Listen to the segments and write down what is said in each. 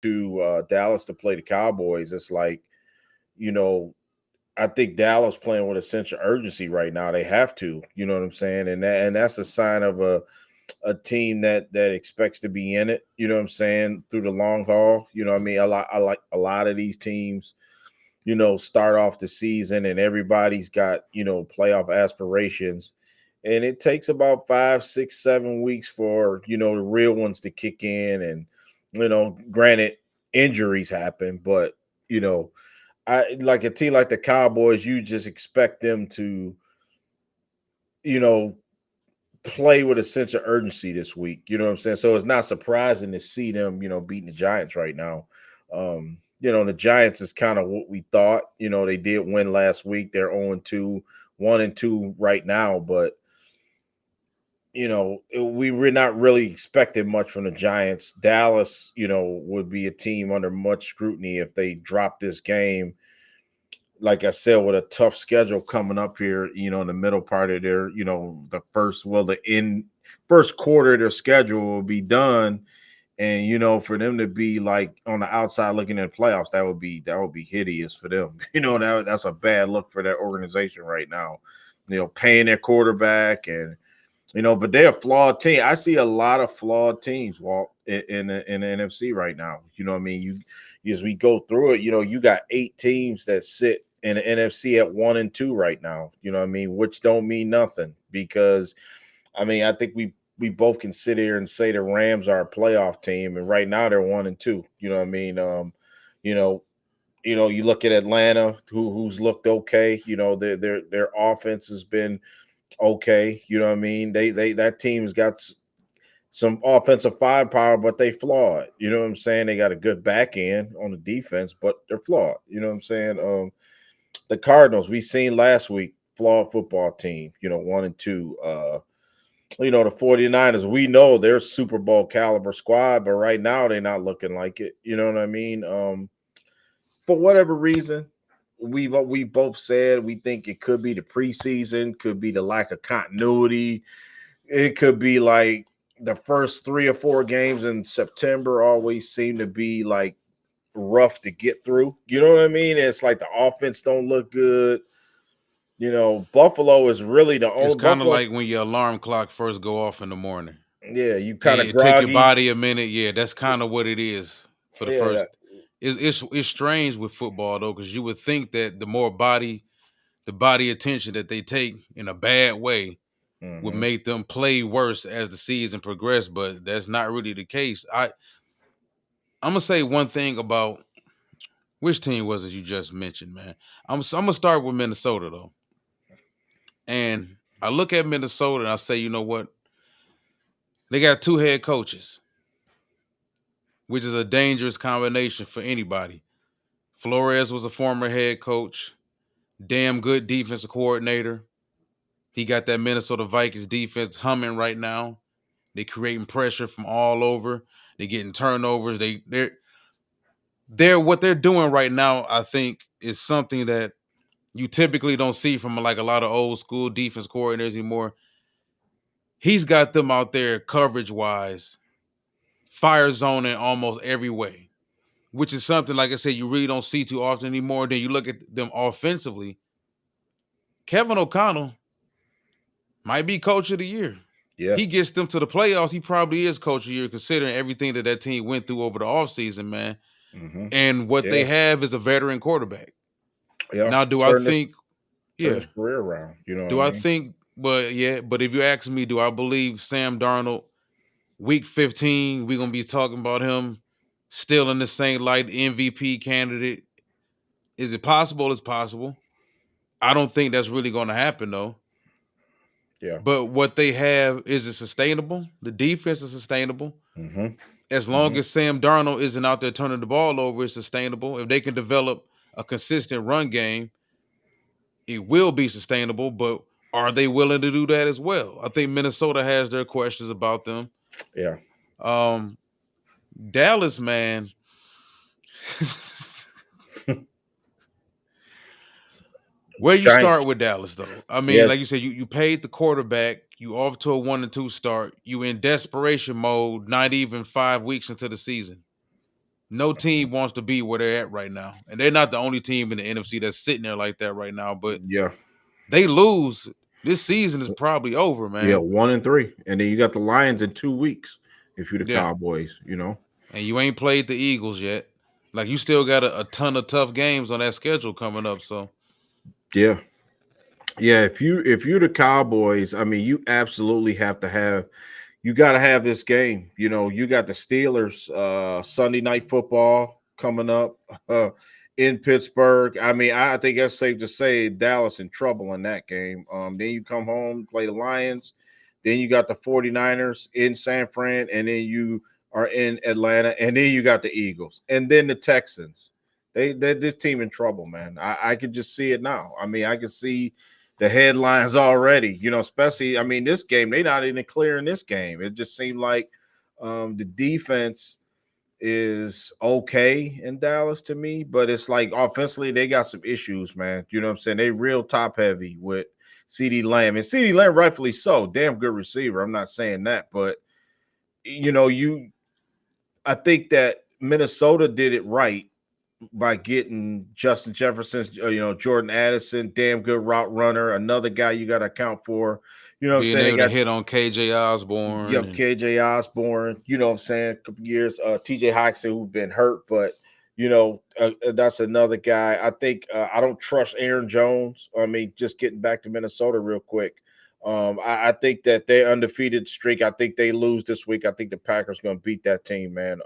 to Dallas to play the Cowboys, it's like, you know, I think Dallas playing with a sense of urgency right now. They have to, you know what I'm saying, and that's a sign of a team that expects to be in it. You know what I'm saying, through the long haul. You know what I mean. I like a lot of these teams. Start off the season and everybody's got playoff aspirations, and it takes about 5, 6, 7 weeks for the real ones to kick in. And granted, injuries happen, but you know I like a team like the Cowboys, you just expect them to, you know, play with a sense of urgency this week. You know what I'm saying? So it's not surprising to see them, beating the Giants right now. The Giants is kind of what we thought. They did win last week. They're 0-2, 1-2 right now, but we were not really expecting much from the Giants. Dallas, would be a team under much scrutiny if they drop this game, like I said, with a tough schedule coming up here, in the middle part of their, first quarter of their schedule will be done. And, for them to be like on the outside looking at playoffs, that would be hideous for them. That's a bad look for that organization right now. Paying their quarterback and, but they're a flawed team. I see a lot of flawed teams, Walt, in the NFC right now. You know what I mean? As we go through it, you got 8 teams that sit in the NFC at 1-2 right now. You know what I mean? Which don't mean nothing, because I think we both can sit here and say the Rams are a playoff team, and right now they're 1-2. You know what I mean? You know, you look at Atlanta, who's looked okay. Their offense has been okay. You know what I mean? They that team's got some offensive firepower, but they flawed. You know what I'm saying? They got a good back end on the defense, but they're flawed. You know what I'm saying? The Cardinals, we seen last week, flawed football team, 1-2. The 49ers, we know they're Super Bowl caliber squad, but right now they're not looking like it. You know what I mean? For whatever reason, we both said we think it could be the preseason, could be the lack of continuity. It could be like the first 3 or 4 games in September always seem to be like rough to get through. You know what I mean? It's like the offense don't look good. Buffalo is really the It's only kind of Buffalo. like when your alarm clock first go off in the morning. Yeah, you kind And of it take your groggy. body a minute. Yeah, that's kind of what it is for the Yeah, first. It's strange with football though, because you would think that the body attention that they take in a bad way would mm-hmm. make them play worse as the season progressed, but that's not really the case. I'm gonna say one thing about which team was it you just mentioned, man. I'm gonna start with Minnesota though, and I look at Minnesota and I say, you know what? They got 2 head coaches, which is a dangerous combination for anybody. Flores was a former head coach, damn good defensive coordinator. He got that Minnesota Vikings defense humming right now. They creating pressure from all over. They getting turnovers. They're what they're doing right now, I think, is something that you typically don't see from like a lot of old school defense coordinators anymore. He's got them out there coverage wise, fire zoning almost every way, which is something, like I said, you really don't see too often anymore. Then you look at them offensively. Kevin O'Connell might be coach of the year. Yeah. He gets them to the playoffs. He probably is coach of the year, considering everything that team went through over the offseason, man. Mm-hmm. And what they Yeah. have is a veteran quarterback. Yeah. Now, do I Turn this think, turn yeah, his career around. You know what I do I mean? think, but if you ask me, do I believe Sam Darnold, week 15, we're going to be talking about him still in the same light, MVP candidate? Is it possible? It's possible. I don't think that's really going to happen, though. Yeah. But what they have, is it sustainable? The defense is sustainable. Mm-hmm. As long Mm-hmm. as Sam Darnold isn't out there turning the ball over, it's sustainable. If they can develop a consistent run game, it will be sustainable. But are they willing to do that as well? I think Minnesota has their questions about them. Yeah. Um, Dallas, man. Where you Giants. start with Dallas, though? I mean, Yeah. like you said, you paid the quarterback. You off to a 1-2 start. You in desperation mode. Not even 5 weeks into the season. No team wants to be where they're at right now, and they're not the only team in the NFC that's sitting there like that right now. But Yeah. they lose, this season is probably over, Yeah, man. 1-3. And then you got the Lions in 2 weeks if you're the Yeah, Cowboys. and you ain't played the Eagles yet. Like you still got a ton of tough games on that schedule coming up. So Yeah. Yeah, if you're the Cowboys, I mean, you absolutely you got to have this game. You got the Steelers Sunday night football coming up in Pittsburgh. I mean, I think that's safe to say Dallas in trouble in that game. Then you come home, play the Lions. Then you got the 49ers in San Fran, and then you are in Atlanta, and then you got the Eagles, and then the Texans. They this team in trouble, man. I could just see it now. I mean, I could see the headlines already, especially, I mean, this game, they not even clearing this game. It just seemed like the defense is okay in Dallas to me, but it's like offensively, they got some issues, man. You know what I'm saying? They real top heavy with CD Lamb, and CD Lamb, rightfully so, damn good receiver. I'm not saying that, but you know, you I think that Minnesota did it right by getting Justin Jefferson, Jordan Addison, damn good route runner, another guy you got to account for. You know what I'm being saying? They able to got hit on KJ Osborne yep, and KJ Osborne, you know what I'm saying, a couple years, TJ Hawkinson, who's been hurt, but that's another guy. I think I don't trust Aaron Jones. I mean, just getting back to Minnesota real quick. I think that their undefeated streak, I think they lose this week. I think the Packers going to beat that team, man.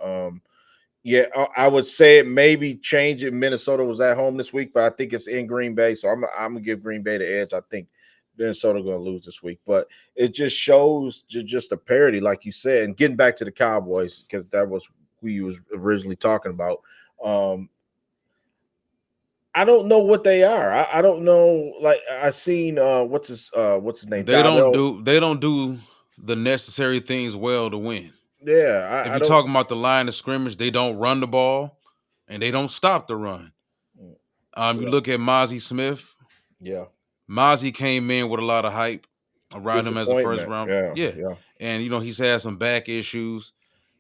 Yeah, I would say it maybe change if Minnesota was at home this week, but I think it's in Green Bay, so I'm gonna give Green Bay the edge. I think Minnesota going to lose this week, but it just shows just a parity, like you said. And getting back to the Cowboys, because that was who you was originally talking about. Um, I don't know what they are. I don't know. Like I seen what's his name, Donnell. they don't do the necessary things well to win. Yeah, If I you're don't. talking about the line of scrimmage, they don't run the ball and they don't stop the run. You Yeah, look at Mozzie Smith. yeah. Mozzie came in with a lot of hype around him as a first Disappointment. round. Yeah, Yeah. yeah, And he's had some back issues.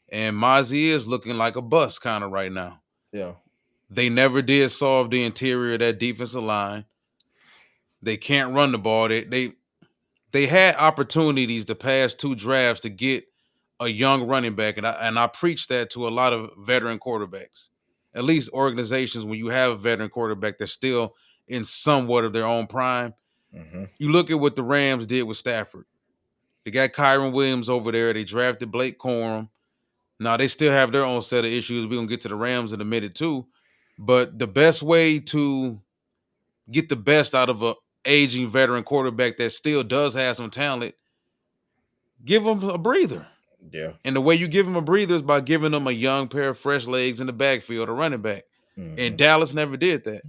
And Mozzie is looking like a bust kind of right now. yeah. They never did solve the interior of that defensive line. They can't run the ball. They had opportunities the past two drafts to get a young running back, and I preach that to a lot of veteran quarterbacks. At least organizations, when you have a veteran quarterback that's still in somewhat of their own prime, Hmm. you look at what the Rams did with Stafford. They got Kyron Williams over there. They drafted Blake Corum. Now they still have their own set of issues. We're gonna get to the Rams in a minute too. But the best way to get the best out of a aging veteran quarterback that still does have some talent, give him a breather. Yeah. And the way you give him a breather is by giving him a young pair of fresh legs in the backfield, a running back. And Hmm. Dallas never did that.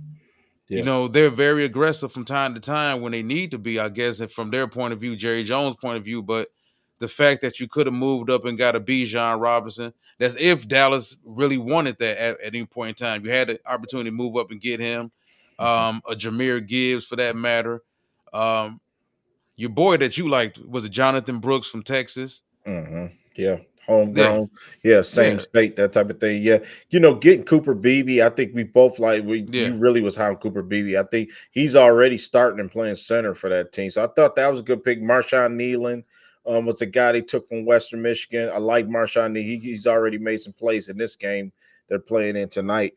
Yeah. They're very aggressive from time to time when they need to be, I guess, and from their point of view, Jerry Jones' point of view. But the fact that you could have moved up and got a Bijan Robinson, that's if Dallas really wanted that at any point in time. You had the opportunity to move up and get him, a Jameer Gibbs for that matter. Um, your boy that you liked was it Jonathan Brooks from Texas? Hmm. Yeah, Yeah, homegrown. Yeah, same yeah, state, that type of thing. Yeah, getting Cooper Beebe. I think we both like. You yeah. really was high on Cooper Beebe. I think he's already starting and playing center for that team. So I thought that was a good pick. Marshawn Nealon was a guy they took from Western Michigan. I like Marshawn. He's already made some plays in this game they're playing in tonight.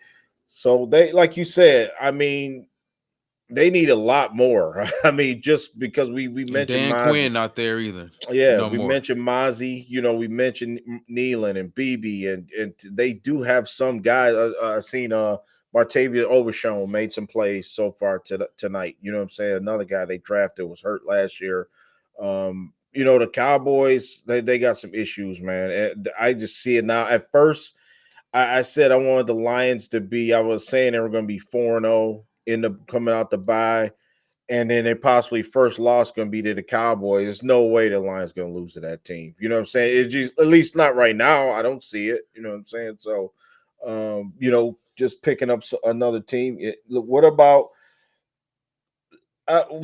So they, like you said, I mean, they need a lot more. I mean, just because we And mentioned Dan Mozzie. Quinn not there either Yeah, no we more. mentioned Mozzie, we mentioned Nealon and BB, and they do have some guys. I seen Martavius Overshown made some plays so far tonight. You know what I'm saying? Another guy they drafted was hurt last year. The Cowboys, they got some issues, man. And I just see it now. At first, I said I wanted the Lions to be. I was saying they were going to be 4-0 in the coming out the bye, and then they possibly first loss going to be to the Cowboys. There's no way the Lions going to lose to that team. You know what I'm saying? It just, at least not right now. I don't see it. You know what I'm saying? So, just picking up another team. What about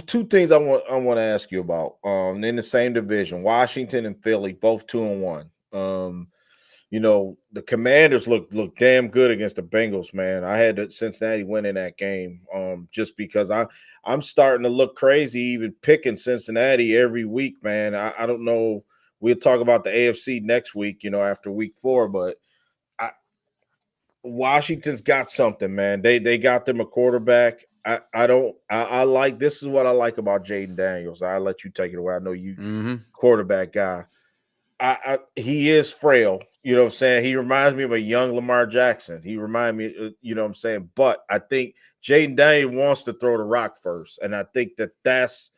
two things I want to ask you about? In the same division, Washington and Philly, both 2-1. the Commanders look damn good against the Bengals, man. I had Cincinnati winning that game, just because I'm starting to look crazy even picking Cincinnati every week, man. I don't know. We'll talk about the AFC next week, after week 4, but I, Washington's got something, man. They got them a quarterback. I don't I like this is what I like about Jaden Daniels. I'll let you take it away. I know you Mm-hmm. quarterback guy. He is frail. You know what I'm saying? He reminds me of a young Lamar Jackson. He reminds me, you know what I'm saying? But I think Jaden Daniels wants to throw the rock first. And I think that's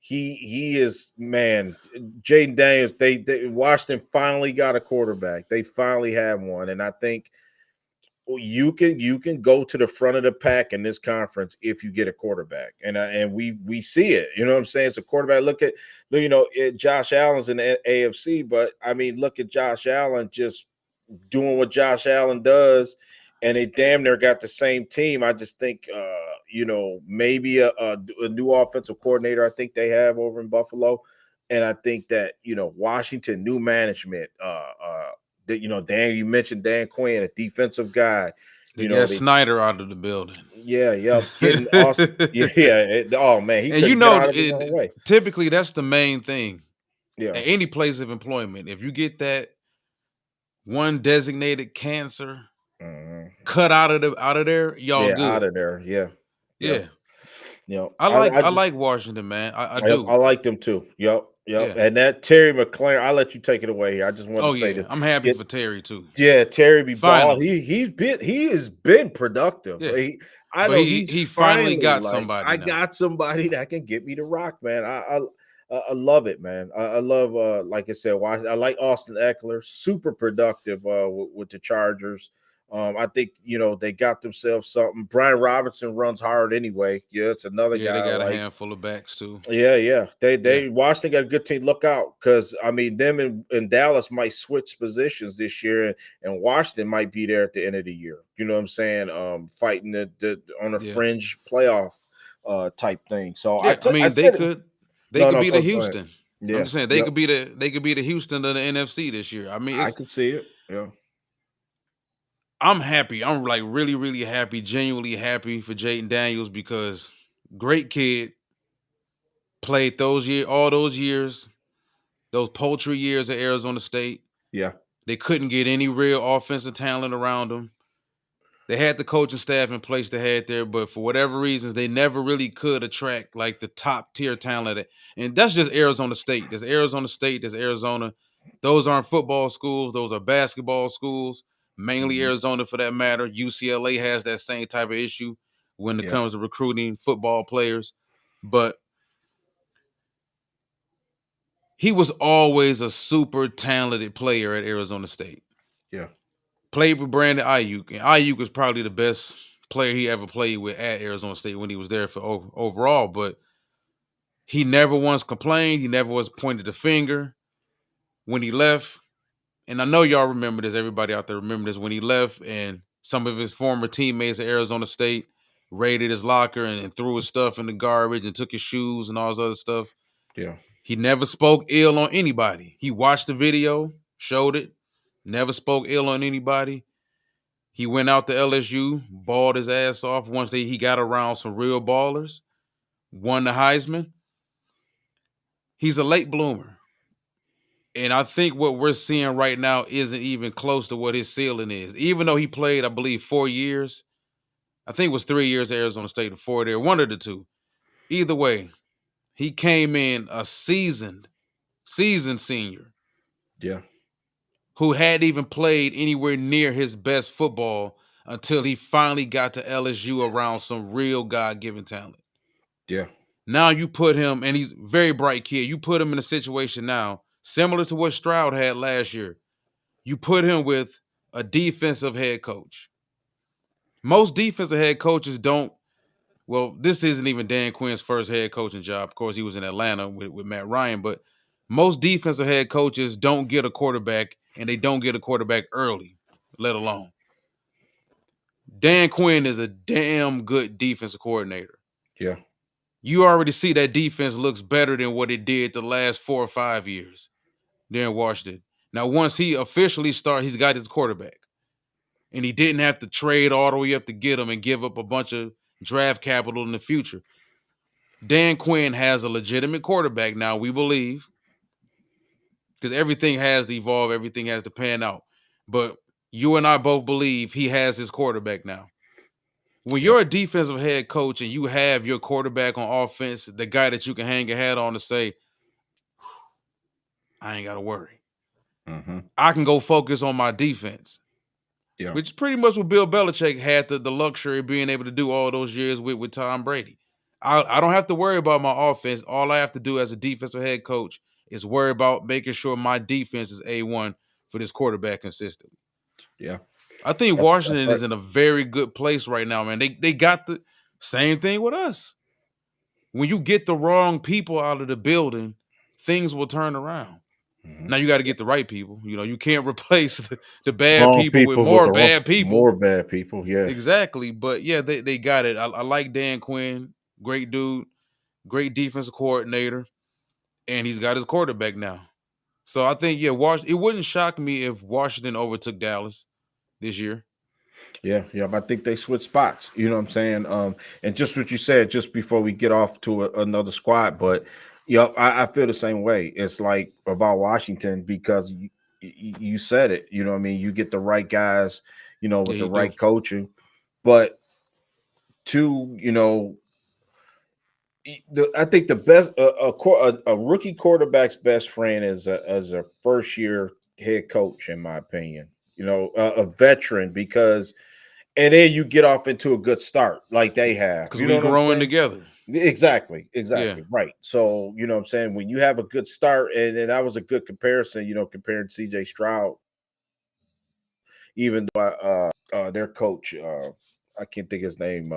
he is, man. Jaden Daniels, they Washington finally got a quarterback. They finally have one. And I think you can go to the front of the pack in this conference if you get a quarterback, and we see it. You know what I'm saying? It's a quarterback. Look at Josh Allen's in the AFC, but I mean, look at Josh Allen just doing what Josh Allen does, and they damn near got the same team. I just think, maybe a new offensive coordinator. I think they have over in Buffalo, and I think that Washington, new management. Dan, you mentioned Dan Quinn, a defensive guy. They got They Snyder out of the building. yeah, getting Austin. Yeah. Oh man, he And couldn't get out of his own way. typically that's the main thing Yeah. at any place of employment. If you get that one designated cancer Mhm. cut out of there, y'all Yeah, out good. of there. Yeah. Yep. Yeah. I I just like Washington, man. I yep, do. I like them too. Yep. Yep. Yeah. And that Terry McLaurin, I'll let you take it away here. I just want to Oh say yeah. this. I'm happy Yeah, for Terry too. yeah, Terry B. Ball. Finally. He has been productive. Yeah. I But know he's he finally finally got like, somebody I now. got somebody that can get me the rock, man. I love it, man. I love, like I said, I like Austin Eckler, super productive with the Chargers. I think they got themselves something. Brian Robinson runs hard anyway. Yeah, it's another Yeah, they guy got a like. handful of backs too. Yeah. They Yeah. they Washington got a good team. Look out, because I mean them and Dallas might switch positions this year, and Washington might be there at the end of the year. You know what I'm saying? Fighting the on a Yeah. fringe playoff type thing. So Yeah. I I mean, said it. they No, could no, be the go ahead. Houston. I'm Yeah, just saying yep. they could be the Houston of the NFC this year. I mean, I it's can see it. Yeah, I'm happy. I'm like really, really happy, genuinely happy for Jaden Daniels because great kid, played all those years, those poultry years at Arizona State. yeah, They couldn't get any real offensive talent around them. They had the coaching staff in place they had there, but for whatever reasons, they never really could attract like the top tier talent. And that's just Arizona State. There's Arizona State, there's Arizona. Those aren't football schools, those are basketball schools, mainly mhm, Arizona for that matter. UCLA has that same type of issue when it yeah, comes to recruiting football players. But he was always a super talented player at Arizona State. yeah, Played with Brandon Ayuk, and Ayuk was probably the best player he ever played with at Arizona State when he was there for overall. But he never once complained. He never was pointed the finger when he left. And I know y'all remember this. Everybody out there remember this when he left, and some of his former teammates at Arizona State raided his locker and threw his stuff in the garbage and took his shoes and all this other stuff. yeah, He never spoke ill on anybody. He watched the video, showed it, never spoke ill on anybody. He went out to LSU, balled his ass off once he got around some real ballers, won the Heisman. He's a late bloomer. And I think what we're seeing right now isn't even close to what his ceiling is. Even though he played, I believe, 4 years. I think it was 3 years at Arizona State and 4 there, one of the two. Either way, he came in a seasoned senior yeah, who hadn't even played anywhere near his best football until he finally got to LSU around some real God-given talent. yeah, Now you put him, and he's a very bright kid. You put him in a situation now similar to what Stroud had last year. You put him with a defensive head coach. Most defensive head coaches don't. Well, this isn't even Dan Quinn's first head coaching job. Of course, he was in Atlanta with Matt Ryan, but most defensive head coaches don't get a quarterback, and they don't get a quarterback early, let alone. Dan Quinn is a damn good defensive coordinator. yeah, You already see that defense looks better than what it did the last 4 or 5 years there in Washington. Now, once he officially started, he's got his quarterback, and he didn't have to trade all the way up to get him and give up a bunch of draft capital in the future. Dan Quinn has a legitimate quarterback now, we believe, because everything has to evolve, everything has to pan out. But you and I both believe he has his quarterback now. When Yep. you're a defensive head coach and you have your quarterback on offense, the guy that you can hang your hat on to say, I ain't got to worry. Mm-hmm. I can go focus on my defense, Yeah. which is pretty much what Bill Belichick had the luxury of being able to do all those years with Tom Brady. I don't have to worry about my offense. All I have to do as a defensive head coach is worry about making sure my defense is A1 for this quarterback consistently. Yeah. I think That's Washington right. is in a very good place right now, man. They got the same thing with us. When you get the wrong people out of the building, things will turn around. Mm-hmm. Now you got to get the right people. You know, you can't replace the bad Wrong people with people with more the wrong, bad people. more bad people. Yeah. Exactly. But yeah, they got it. I like Dan Quinn. Great dude, great defensive coordinator, and he's got his quarterback now. So I think, yeah, it wouldn't shock me if Washington overtook Dallas this year. Yeah, yeah. I think they switch spots. You know what I'm saying? And just what you said just before we get off to another squad, but yep, I feel the same way. It's like about Washington because you said it. You know what I mean? You get the right guys, Yeah, with the he do. right coaching, but two, I think the best a rookie quarterback's best friend is as a first year head coach, in my opinion. A veteran because and then you get off into a good start like they have. Because You know we what I'm growing saying? together. Exactly, Yeah. exactly. Right. So, you know what I'm saying? When you have a good start, and that was a good comparison, comparing CJ Stroud, even though their coach, I can't think his name,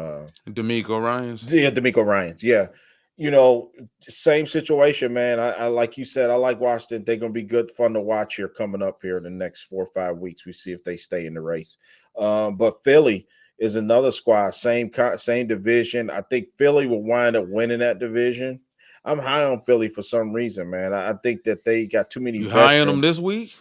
D'Amico Ryans. yeah, D'Amico Ryans. Yeah. You know, same situation, man. I like you said, I like Washington. They're gonna be good fun to watch here coming up here in the next 4 or 5 weeks. We see if they stay in the race. But Philly is another squad, same division. I think Philly will wind up winning that division. I'm high on Philly for some reason, man. I think that they got too many You hiring them veterans. this week?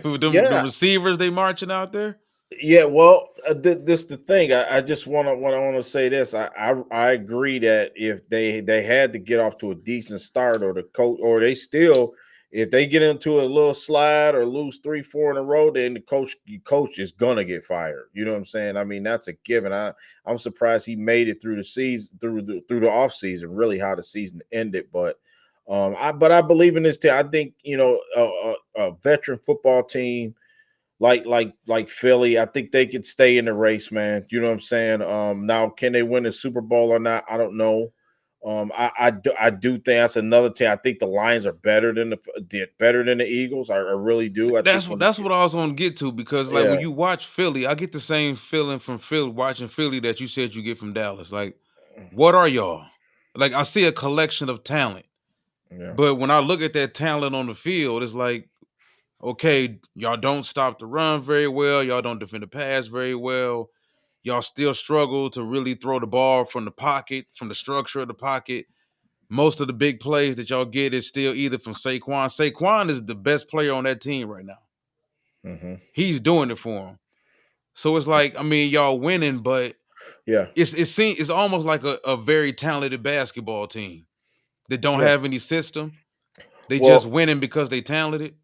With them Yeah, receivers they marching out there? yeah, well, this the thing. I just want to say this. I agree that if they had to get off to a decent start, or the coach, or they still, if they get into a little slide or lose 3, 4 in a row, then the coach is gonna get fired. You know what I'm saying? I mean, that's a given. I'm surprised he made it through the season, through the off season, really how the season ended. But I believe in this team. I think a veteran football team like Philly, I think they could stay in the race, man. You know what I'm saying? Now can they win the Super Bowl or not? I don't know. I do think that's another team. I think the Lions are better than the Eagles. I really do. I think That's what I was gonna get to, because like when yeah, you watch Philly, I get the same feeling from Philly watching Philly that you said you get from Dallas. Like, what are y'all? Like, I see a collection of talent, yeah. but when I look at that talent on the field, it's like, okay, y'all don't stop the run very well, y'all don't defend the pass very well, y'all still struggle to really throw the ball from the pocket, from the structure of the pocket. Most of the big plays that y'all get is still either from Saquon. Saquon is the best player on that team right now. Hmm. He's doing it for him. So it's like, I mean, y'all winning, but Yeah, it's almost like a very talented basketball team that don't yeah. have any system. They just Well, winning because they talented.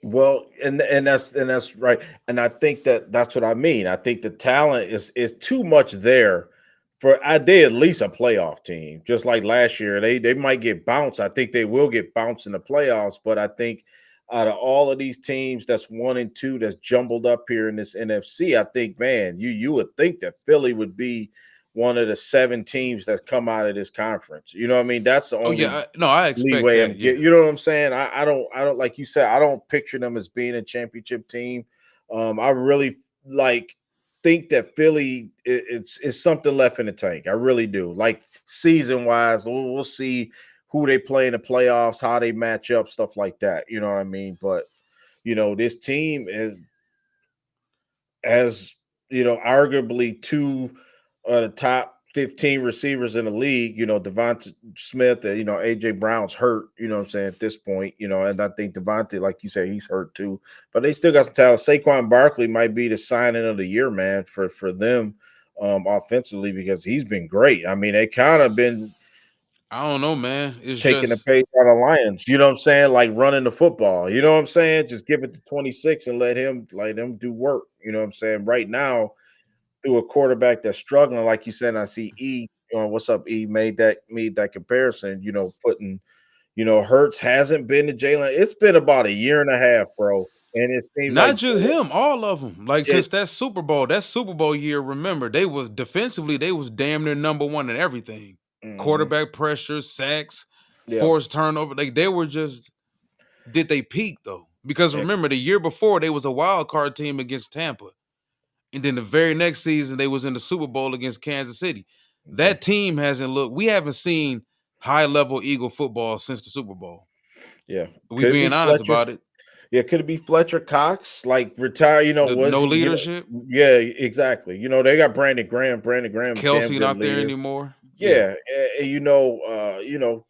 and that's right. And I think that's what I mean. I think the talent is too much there for they at least a playoff team. Just like last year, they might get bounced. I think they will get bounced in the playoffs. But I think out of all of these teams that's 1 and 2 that's jumbled up here in this NFC, I think, man, you would think that Philly would be one of the 7 teams that come out of this conference. You know what I mean? That's the Oh only yeah, no, I expect leeway that. I'm Yeah, getting. You know what I'm saying? I don't like you said. I don't picture them as being a championship team. I really like think that Philly it's something left in the tank. I really do. Like season wise, we'll see who they play in the playoffs, how they match up, stuff like that. You know what I mean? But this team is as arguably two of the top 15 receivers in the league. Devonta Smith and AJ Brown's hurt. You know what I'm saying at this point. And I think Devonta, like you said, he's hurt too. But they still got some talent. Saquon Barkley might be the signing of the year, man, for them offensively because he's been great. I mean, they kind of been I don't know, man. It's taking the just page out of Lions. You know what I'm saying? Like running the football. You know what I'm saying? Just give it to 26 and let him do work. You know what I'm saying? Right now, through a quarterback that's struggling, like you said, I see what's up, E? Made that comparison, putting, Hurts hasn't been to Jalen. It's been about a year and a half, bro. And it seems not like just him, all of them. Like it, since that Super Bowl year, remember, they was defensively, they was damn near number one in everything. mhm, Quarterback pressure, sacks, yeah, forced turnover. Like they were just did they peak though? Because yeah, remember, the year before they was a wild card team against Tampa. And then the very next season, they was in the Super Bowl against Kansas City. yeah, That team hasn't looked. We haven't seen high level Eagle football since the Super Bowl. yeah. We Could it be being honest Fletcher? about it. Yeah, could it be Fletcher Cox? Like retire, was No he, leadership. yeah, exactly. They got Brandon Graham. Brandon Graham's a damn Kelsey good not there leader. anymore. Yeah, Yeah, and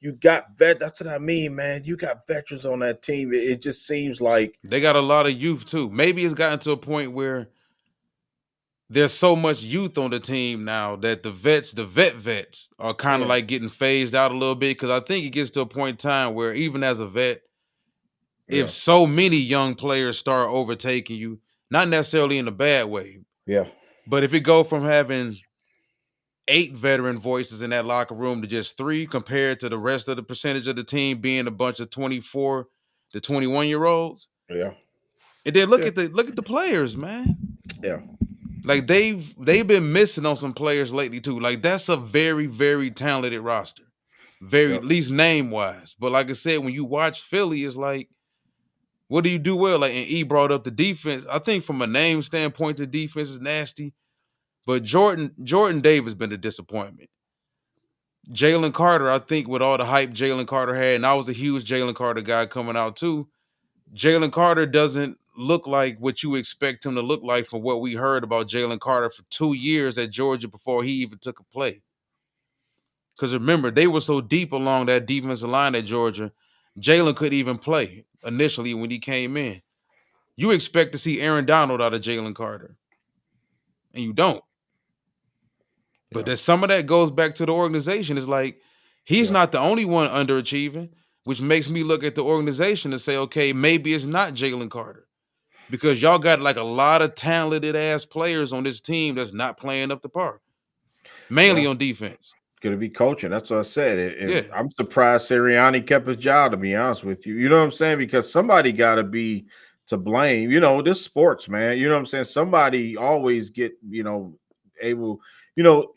you got that's what I mean, man. You got veterans on that team. It just seems like they got a lot of youth too. Maybe it's gotten to a point where there's so much youth on the team now that the vets are kind of yeah, like getting phased out a little bit. Because I think it gets to a point in time where even as a vet, if yeah, so many young players start overtaking you, not necessarily in a bad way, yeah, but if it go from having 8 veteran voices in that locker room to just 3 compared to the rest of the percentage of the team being a bunch of 24 to 21-year-olds. yeah, And then yeah, look at the players, man. yeah, Like they've been missing on some players lately too. Like that's a very very talented roster. Very yeah, at least name wise. But like I said, when you watch Philly, it's like what do you do well? Like, and E brought up the defense. I think from a name standpoint, the defense is nasty. But Jordan Davis been a disappointment. Jalen Carter, I think, with all the hype Jalen Carter had, and I was a huge Jalen Carter guy coming out too. Jalen Carter doesn't look like what you expect him to look like from what we heard about Jalen Carter for 2 years at Georgia before he even took a play. Because remember, they were so deep along that defensive line at Georgia, Jalen couldn't even play initially when he came in. You expect to see Aaron Donald out of Jalen Carter, and you don't. But yeah, that some of that goes back to the organization. It's like he's yeah, not the only one underachieving, which makes me look at the organization and say, okay, maybe it's not Jalen Carter because y'all got like a lot of talented ass players on this team that's not playing up the par, yeah. mainly on defense. Gonna be coaching. That's what I said. Yeah, I'm surprised Sirianni kept his job. To be honest with you, you know what I'm saying? Because somebody got to be to blame. This sports, man. You know what I'm saying? Somebody always get able. You know,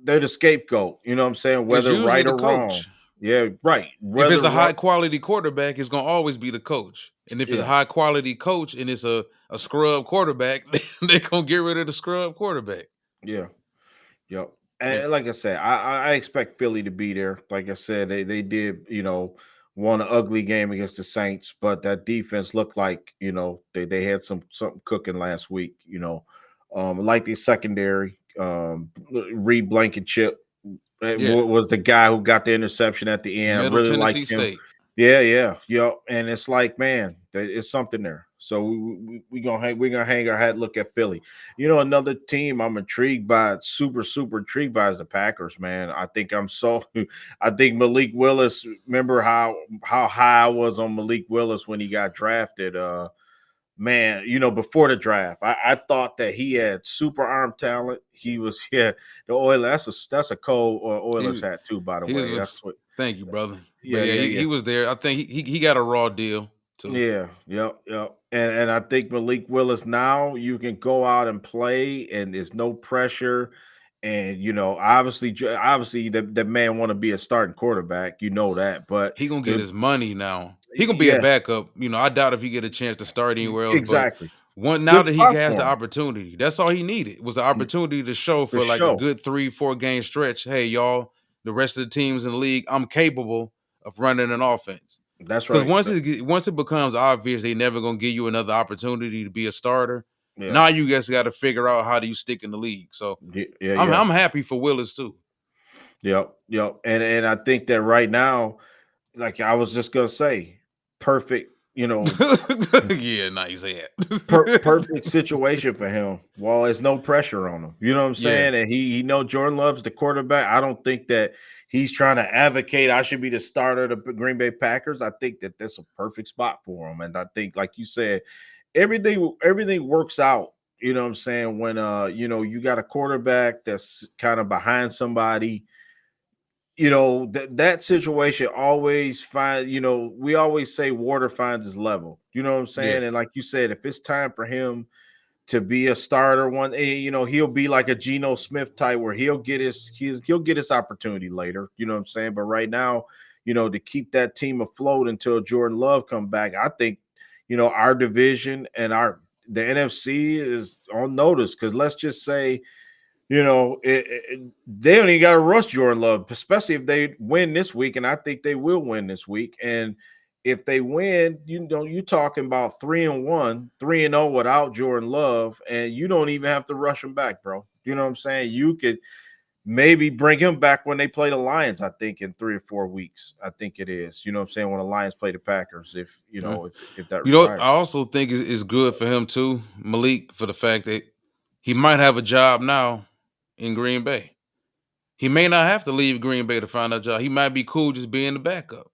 they're the scapegoat. You know what I'm saying? it's Whether usually right the or wrong. coach. Yeah, right. If it's Whether a right. high quality quarterback, it's gonna always be the coach. And if it's a Yeah, high quality coach and it's a scrub quarterback, they're gonna get rid of the scrub quarterback. yeah. Yep. And And like I said, I expect Philly to be there. Like I said, they did, won an ugly game against the Saints, but that defense looked like, they had something cooking last week, like the secondary, Reed Blankenship yeah, was the guy who got the interception at the end. I Middle really Tennessee liked him. State. Yeah, yeah, yeah. And it's like, man, it's something there. So we're gonna hang our hat, look at Philly. Another team I'm intrigued by, super intrigued by is the Packers, man. I think Malik Willis, remember how high I was on Malik Willis when he got drafted. Man, before the draft, I thought that he had super arm talent. He was, yeah, the Oilers. That's a cold Oilers He hat too, by the he was way. That's what. thank you, brother. But Yeah, yeah, yeah, he yeah. was there. I think he got a raw deal too. Yeah, yep, yep. And I think Malik Willis now you can go out and play, and there's no pressure. And obviously, the man want to be a starting quarterback. You know that, but He gonna get the his money now. He gonna be a yeah, backup. I doubt if he get a chance to start anywhere else. But exactly. now Good that he spot has for the him opportunity, that's all he needed was the opportunity to show for for like a sure. good 3-4 game stretch. Hey, y'all, the rest of the teams in the league, I'm capable of running an offense. That's Because right. once it becomes obvious they never gonna give you another opportunity to be a starter, Yeah, now you guys got to figure out how do you stick in the league. So yeah, I'm yeah. I'm happy for Willis too. Yep, yep. And I think that right now, like I was just gonna say, perfect, Yeah, nice head. perfect situation for him. Well, there's no pressure on him. You know what I'm Yeah. saying? And he know Jordan Love's the quarterback. I don't think that he's trying to advocate I should be the starter of the Green Bay Packers. I think that that's a perfect spot for him. And I think, like you said, everything works out. You know what I'm saying? When you got a quarterback that's kind of behind somebody, that situation always we always say water finds its level. You know what I'm Yeah. saying? And like you said, if it's time for him to be a starter he'll be like a Geno Smith type where he'll get his opportunity later. You know what I'm saying? But right now, to keep that team afloat until Jordan Love come back, I think our division and the NFC is on notice, because let's just say they don't even got to rush Jordan Love, especially if they win this week. And I think they will win this week. And if they win, you're talking about 3-1, 3-0 without Jordan Love, and you don't even have to rush him back, bro. You know what I'm saying? You could maybe bring him back when they play the Lions, I think, in 3 or 4 weeks. I think it is. You know what I'm saying? When the Lions play the Packers, Yeah. if that You know what? requires. I also think is good for him too, Malik, for the fact that he might have a job now in Green Bay. He may not have to leave Green Bay to find a job. He might be cool just being the backup.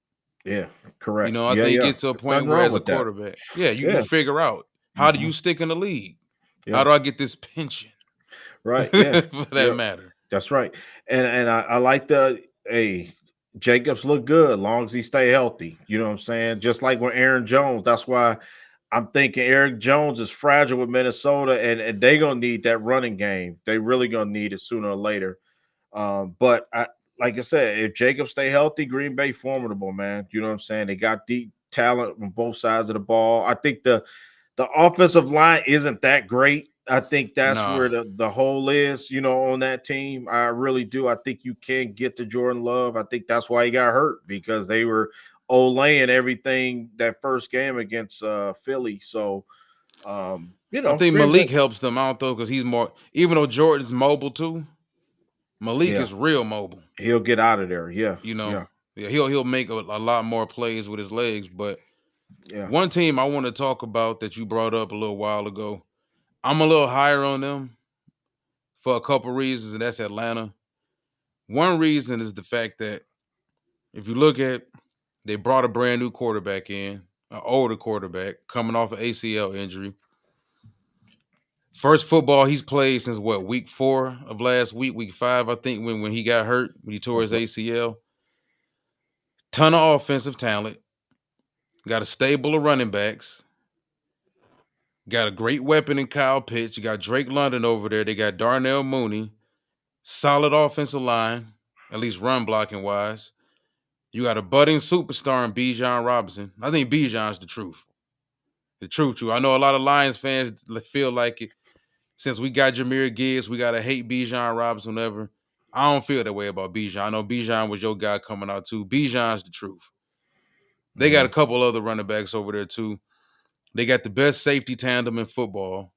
Yeah, correct. I Yeah, think yeah. get to a There's nothing point where wrong as a with that. quarterback, yeah, you Yeah. figure out how do Hmm. you stick in the league? How Yeah. do I get this pension? Right. Yeah. For that Yeah. matter. That's right. And I like Jacobs look good long as he stay healthy. You know what I'm saying? Just like with Aaron Jones. That's why I'm thinking Eric Jones is fragile with Minnesota, and they gonna need that running game. They really gonna need it sooner or later. But like I said, if Jacobs stay healthy, Green Bay formidable, man. You know what I'm saying? They got deep talent on both sides of the ball. I think the offensive line isn't that great. I think that's Nah. where the hole is, on that team. I really do. I think you can get to Jordan Love. I think that's why he got hurt, because they were olaying everything that first game against Philly. So, I think Green Bay, Malik helps them out though, because he's more even though Jordan's mobile too, Malik yeah, is real mobile. he'll get out of there. Yeah, You know, yeah, yeah, he'll make a lot more plays with his legs. But yeah. one team I want to talk about that you brought up a little while ago, I'm a little higher on them for a couple reasons, and that's Atlanta. One reason is the fact that if you look at, they brought a brand new quarterback in, an older quarterback coming off an ACL injury. First football he's played since what, week 4 of last week, week 5, I think, when he got hurt, when he tore his Okay. ACL. Ton of offensive talent, got a stable of running backs, got a great weapon in Kyle Pitts. You got Drake London over there. They got Darnell Mooney, solid offensive line, at least run blocking wise. You got a budding superstar in Bijan Robinson. I think Bijan's the truth. The truth, too. I know a lot of Lions fans feel like it. Since we got Jahmyr Gibbs, we gotta hate Bijan Robinson, whatever. I don't feel that way about Bijan. I know Bijan was your guy coming out too. Bijan's the truth. They got Hmm. a couple other running backs over there too. They got the best safety tandem in football.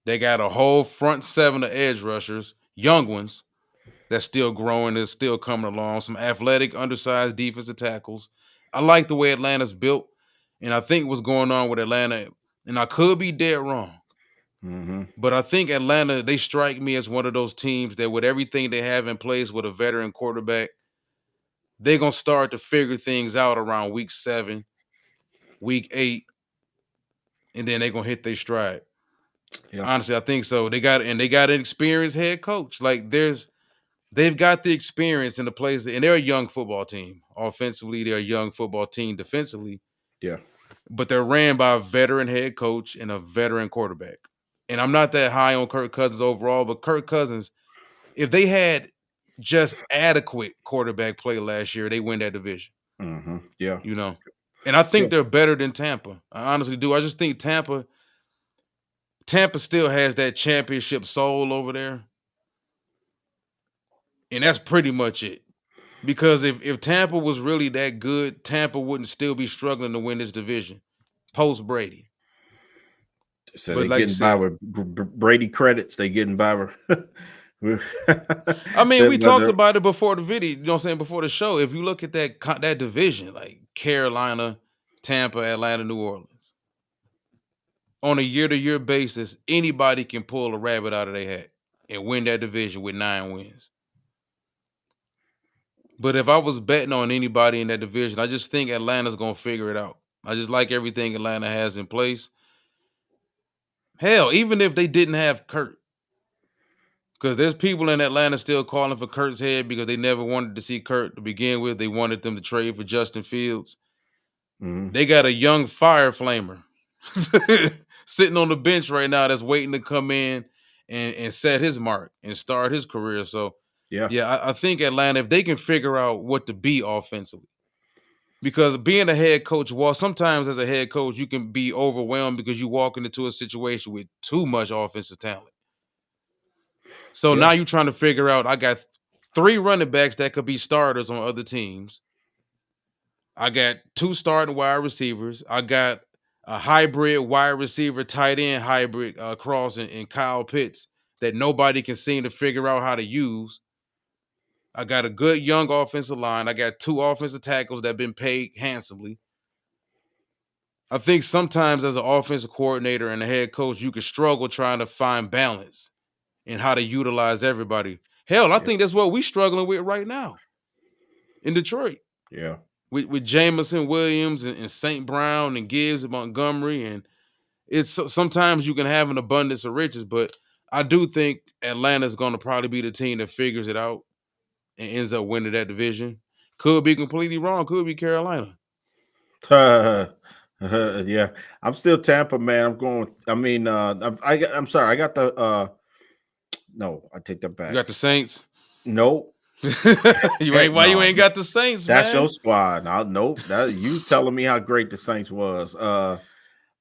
They got a whole front 7 of edge rushers, young ones that's still growing, that's still coming along. Some athletic, undersized defensive tackles. I like the way Atlanta's built, and I think what's going on with Atlanta, and I could be dead wrong, Hmm. but I think Atlanta, they strike me as one of those teams that with everything they have in place with a veteran quarterback, they're going to start to figure things out around week 7, week 8, and then they're going to hit their stride. Yeah. Honestly, I think so. They got an experienced head coach. Like they've got the experience in the place, and they're a young football team. Offensively, they're a young football team. Defensively, Yeah. but they're ran by a veteran head coach and a veteran quarterback. And I'm not that high on Kirk Cousins overall, but Kirk Cousins, if they had just adequate quarterback play last year, they win that division. Hmm. Yeah. You know, and I Yeah. think they're better than Tampa. I honestly do. I just think Tampa still has that championship soul over there, and that's pretty much it. Because if Tampa was really that good, Tampa wouldn't still be struggling to win this division post Brady. So But they like you getting by said, with Brady credits. They getting by with. I mean, we talked Whether about it before the video, you know what I'm saying, before the show. If you look at that division, like Carolina, Tampa, Atlanta, New Orleans, on a year-to-year basis, anybody can pull a rabbit out of their hat and win that division with 9 wins. But if I was betting on anybody in that division, I just think Atlanta's gonna figure it out. I just like everything Atlanta has in place. Hell, even if they didn't have Kurt, because there's people in Atlanta still calling for Kurt's head because they never wanted to see Kurt to begin with. They wanted them to trade for Justin Fields. Mhm. They got a young fire flamer sitting on the bench right now that's waiting to come in and set his mark and start his career. So, Yeah, yeah, I think Atlanta, if they can figure out what to be offensively, because being a head coach, well, sometimes as a head coach, you can be overwhelmed because you walking into a situation with too much offensive talent. So yeah, now you're trying to figure out, I got 3 running backs that could be starters on other teams. I got 2 starting wide receivers. I got a hybrid wide receiver, tight end hybrid cross in Kyle Pitts that nobody can seem to figure out how to use. I got a good young offensive line. I got 2 offensive tackles that have been paid handsomely. I think sometimes as an offensive coordinator and a head coach, you can struggle trying to find balance in how to utilize everybody. Hell, I yeah, think that's what we're struggling with right now in Detroit. yeah. With Jameson Williams and St. Brown and Gibbs and Montgomery. And sometimes you can have an abundance of riches, but I do think Atlanta's going to probably be the team that figures it out and ends up winning that division. Could be completely wrong. Could be Carolina. Yeah. I'm still Tampa, man. I'm going. I mean, I'm sorry. I got the. No, I take that You got back. the Saints. Nope. You Heck ain't why you no. ain't got the Saints, That's your man. squad. Nope. That you telling me how great the Saints was. They lost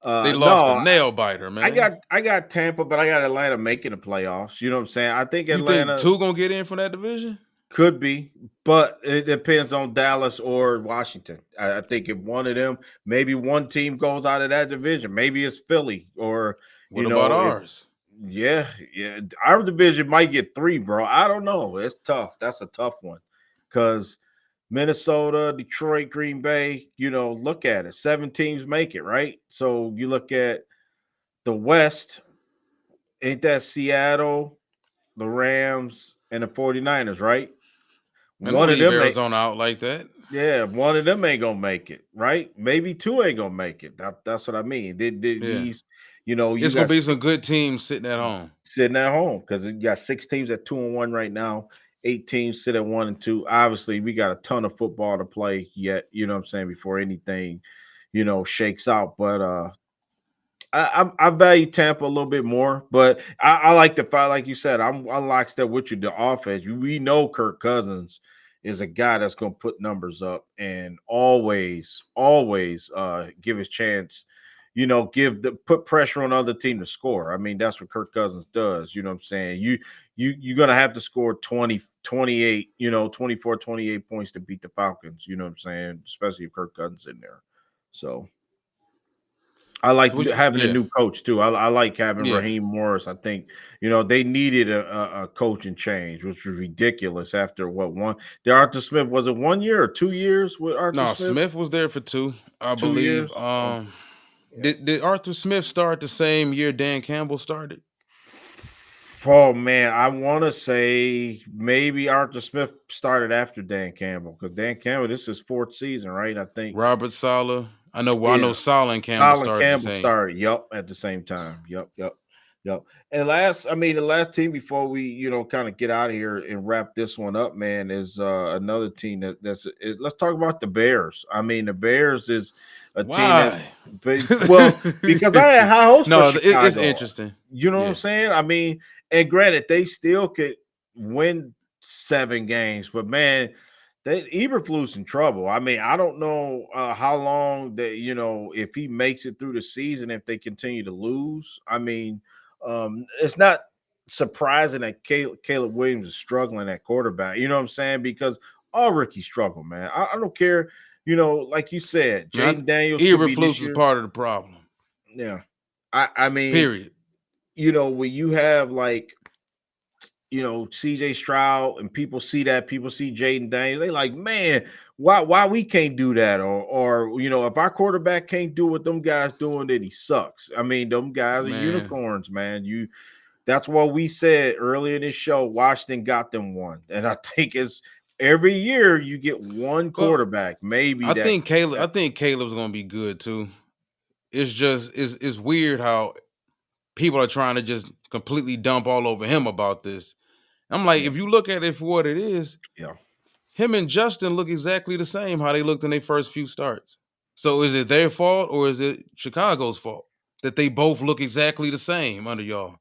a No, nail biter, man. I got Tampa, but I got Atlanta making the playoffs. You know what I'm saying? I think You think Atlanta two gonna get in from that division? could be, but it depends on Dallas or Washington. I think if one of them, maybe one team goes out of that division, maybe it's Philly or What about if ours? yeah, our division might get 3, bro. I don't know. It's tough. That's a tough one because Minnesota, Detroit, Green Bay. Look at it. 7 teams make it, right? So you look at the West. Ain't that Seattle, the Rams, and the 49ers, right? Man, don't One of leave them ain't Arizona out like that. Yeah, one of them ain't gonna make it, right? Maybe 2 ain't gonna make it. That's what I mean. Yeah. These, you It's gonna got be some good teams sitting at home. sitting at home because you got 6 teams at 2-1 right now. 8 teams sit at 1-2. Obviously, we got a ton of football to play yet. You know what I'm saying, before anything, shakes out. But I value Tampa a little bit more, but I like the fight, like you said. I lockstep with you. The offense, we know Kirk Cousins is a guy that's going to put numbers up and always give his chance. Put pressure on the other team to score. I mean, that's what Kirk Cousins does. You know what I'm saying? You're going to have to score 20, 28, 24, 28 points to beat the Falcons. You know what I'm saying? Especially if Kirk Cousins in there. So I like So what having a yeah. new coach too. I like having Yeah. Raheem Morris. I think they needed a coaching change, which was ridiculous. After what one, the Arthur Smith was it 1 year or 2 years with Arthur No, Smith? Smith was there for 2, I 2 years. believe. Yeah. Did Arthur Smith start the same year Dan Campbell started? Oh man, I want to say maybe Arthur Smith started after Dan Campbell because Dan Campbell, this is his 4th season, right? I think. Robert Saleh. I know Yeah. Saleh and Campbell Colin started the Campbell same. started, at the same time. Yep. And the last team before we, kind of get out of here and wrap this one up, man, is another team let's talk about the Bears. I mean, the Bears is a team that's, Why? well, because I had high hopes for No, it's Chicago. interesting. You know what I'm Yeah. saying? I mean, and granted, they still could win 7 games, but man, Eberflus in trouble. I mean, I don't know how long that if he makes it through the season if they continue to lose. I mean, it's not surprising that Caleb Williams is struggling at quarterback. You know what I'm saying? Because all rookies struggle, man. I don't care. Like you said, Man, Jaden Daniels could be this Eberflus is year. part of the problem. Yeah, I mean, Period. when you have like CJ Stroud, and people see that, people see Jaden Daniels, they like, man, why we can't do that? Or if our quarterback can't do what them guys doing, then he sucks. I mean, them guys are Man. unicorns, man. That's what we said earlier in this show. Washington got them one. And I think it's every year you get one Well, quarterback, maybe I that. think Caleb's gonna be good too. It's just it's weird how people are trying to just completely dump all over him about this. I'm like, Yeah, if you look at it for what it is, yeah, him and Justin look exactly the same how they looked in their first few starts. So is it their fault or is it Chicago's fault that they both look exactly the same under y'all?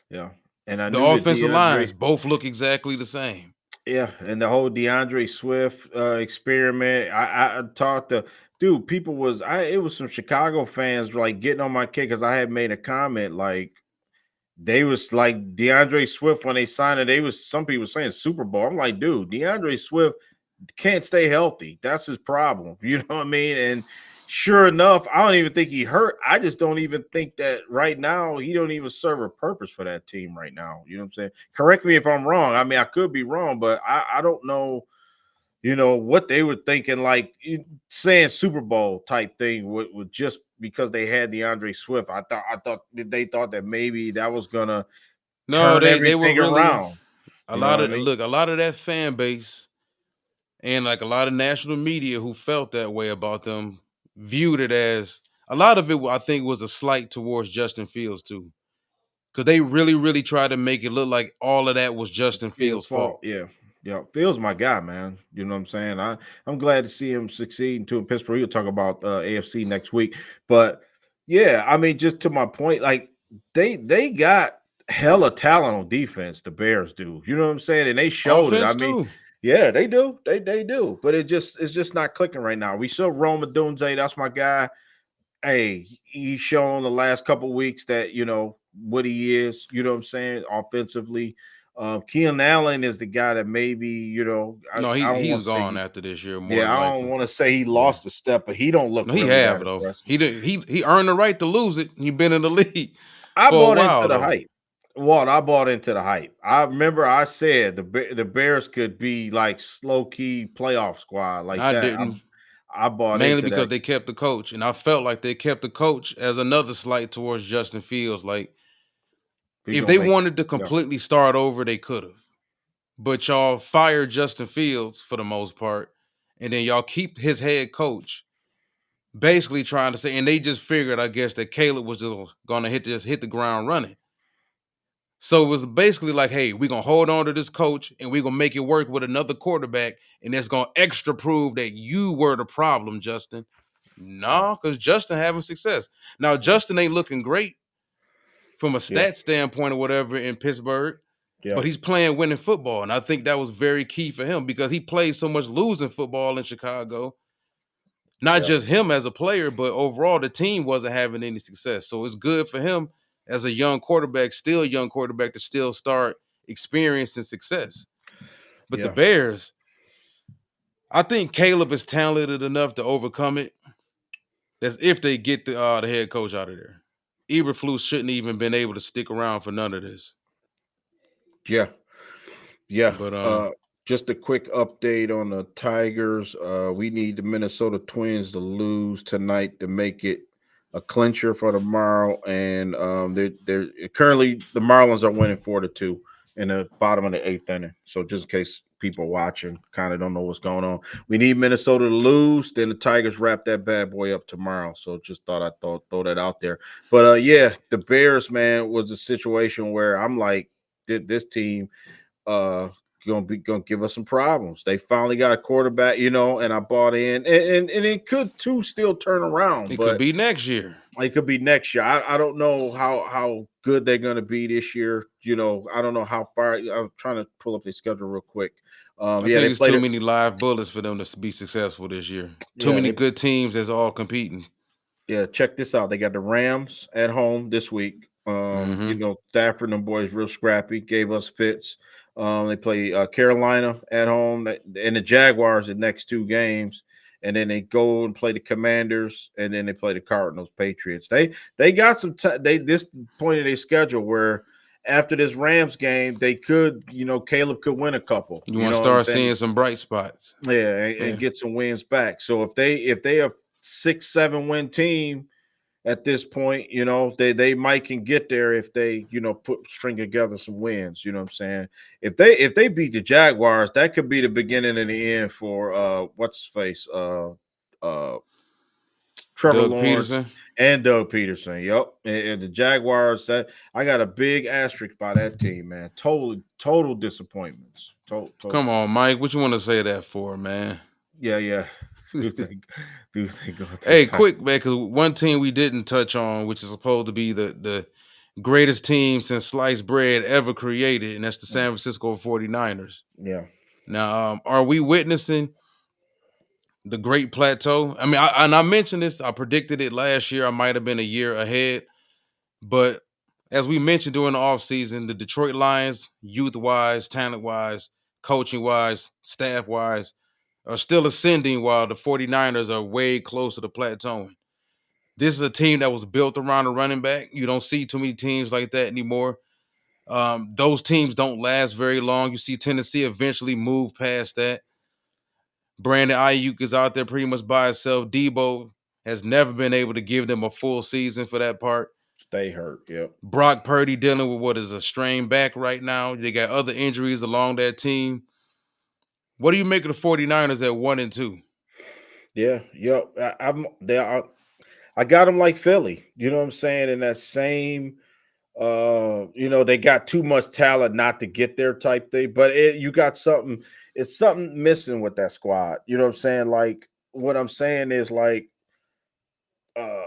yeah. And I The knew that offensive DeAndre. lines both look exactly the same. Yeah, and the whole DeAndre Swift experiment. I talked to dude. People was it was some Chicago fans like getting on my kick because I had made a comment like they was like DeAndre Swift when they signed it. They was some people saying Super Bowl. I'm like, dude, DeAndre Swift can't stay healthy. That's his problem. You know what I mean? And sure enough, I don't even think he hurt. I just don't even think that right now he don't even serve a purpose for that team right now. You know what I'm saying? Correct me if I'm wrong. I mean, I could be wrong, but I don't know. What they were thinking, like saying Super Bowl type thing with just because they had DeAndre Swift. I thought they thought that maybe that was gonna No, turn they were everything really around. a You know lot what I of mean? a lot of that fan base and like a lot of national media who felt that way about them viewed it as a lot of it. I think was a slight towards Justin Fields too, because they really tried to make it look like all of that was Justin Fields' Fields' fault. fault. Yeah. Yeah. Fields my guy, man. You know what I'm saying? I'm glad to see him succeed in Pittsburgh. We'll talk about AFC next week. But yeah, I mean, just to my point, like they got hella talent on defense, the Bears do. You know what I'm saying? And they showed it. I Offense mean, too. yeah, they do. They do. But it's just not clicking right now. We saw Roma Dunze, that's my guy. Hey, he's shown the last couple weeks that what he is, you know what I'm saying, offensively. Keenan Allen is the guy that maybe, No, I don't he's want to say gone after this year more yeah, than I don't likely. want to say he Yeah. lost a step, but he don't look No, he really that have though. impressive. He did he earned the right to lose it. He been in the league I for a bought into while the though. hype. Walt, I bought into the hype. I remember I said the Bears could be like slow key playoff squad like I that. didn't. I bought Mainly into because that. they kept the coach, and I felt like they kept the coach as another slight towards Justin Fields. Like We if gonna they make it. wanted to Yeah, completely start over, they could have. But y'all fired Justin Fields for the most part, and then y'all keep his head coach, basically trying to say, and they just figured, I guess, that Caleb was just gonna hit the ground running. So it was basically like, hey, we're gonna hold on to this coach and we're gonna make it work with another quarterback, and that's gonna extra prove that you were the problem, Justin. yeah, No, because Justin having success. Now, yeah, Justin ain't looking great from a yeah, stat standpoint or whatever in Pittsburgh, yeah, but he's playing winning football. And I think that was very key for him because he played so much losing football in Chicago. Not yeah, just him as a player, but overall the team wasn't having any success. So it's good for him as a young quarterback, still a young quarterback, to still start experiencing success. But the yeah. Bears, I think Caleb is talented enough to overcome it. That's if they get the head coach out of there. Eberflus shouldn't even been able to stick around for none of this. Yeah. Yeah. But Just a quick update on the Tigers. We need the Minnesota Twins to lose tonight to make it a clincher for tomorrow. And they're currently the Marlins are winning 4-2 in the bottom of the eighth inning. So just in case people watching kind of don't know what's going on, we need Minnesota to lose. Then the Tigers wrap that bad boy up tomorrow. So just thought throw that out there. But yeah, the Bears, man, was a situation where I'm like, did this team uh gonna give us some problems. They finally got a quarterback, and I bought in, and it could too still turn around, it could but be next year. it could be next year. I don't know how good they're gonna be this year. I don't know how far. I'm trying to pull up their schedule real quick. I Yeah, they think it's played too it. many live bullets for them to be successful this year. Too Yeah, many good teams that's all competing. yeah, check this out. They got the Rams at home this week. Hmm. Stafford and them boys real scrappy, gave us fits. They play Carolina at home and the Jaguars the next two games, and then they go and play the Commanders, and then they play the Cardinals, Patriots. They got some. They this point of their schedule where, after this Rams game, they could, Caleb could win a couple. You You want to know what I'm start saying? seeing some bright spots. Yeah, and Yeah. get some wins back. So if they are 6-7 win team at this point, they might can get there if they, put string together some wins. You know what I'm saying? If they beat the Jaguars, that could be the beginning and the end for what's his face? Uh Trevor Doug Lawrence Peterson. and Doug Peterson. Yep. And the Jaguars, that I got a big asterisk by that team, man. Total disappointments. Total. Come on, Mike. What you want to say that for, man? Yeah, yeah. Do they go to the Hey, Titans? quick, man, because one team we didn't touch on, which is supposed to be the greatest team since sliced bread ever created, and that's the San Francisco 49ers. Yeah. Now, are we witnessing the great plateau? I mean, I mentioned this, I predicted it last year. I might have been a year ahead, but as we mentioned during the offseason, the Detroit Lions, youth wise, talent wise, coaching wise, staff wise, are still ascending while the 49ers are way closer to plateauing. This is a team that was built around a running back. You don't see too many teams like that anymore. Those teams don't last very long. You see Tennessee eventually move past that. Brandon Ayuk is out there pretty much by himself. Debo has never been able to give them a full season for that part. Stay hurt. Yep. Brock Purdy dealing with what is a strained back right now. They got other injuries along that team. What do you make of the 49ers at 1-2? Yeah. Yep. I'm they are I got them like Philly. You know what I'm saying? In that same they got too much talent not to get there type thing. But you got something, it's something missing with that squad. You know what I'm saying? Like what I'm saying is like uh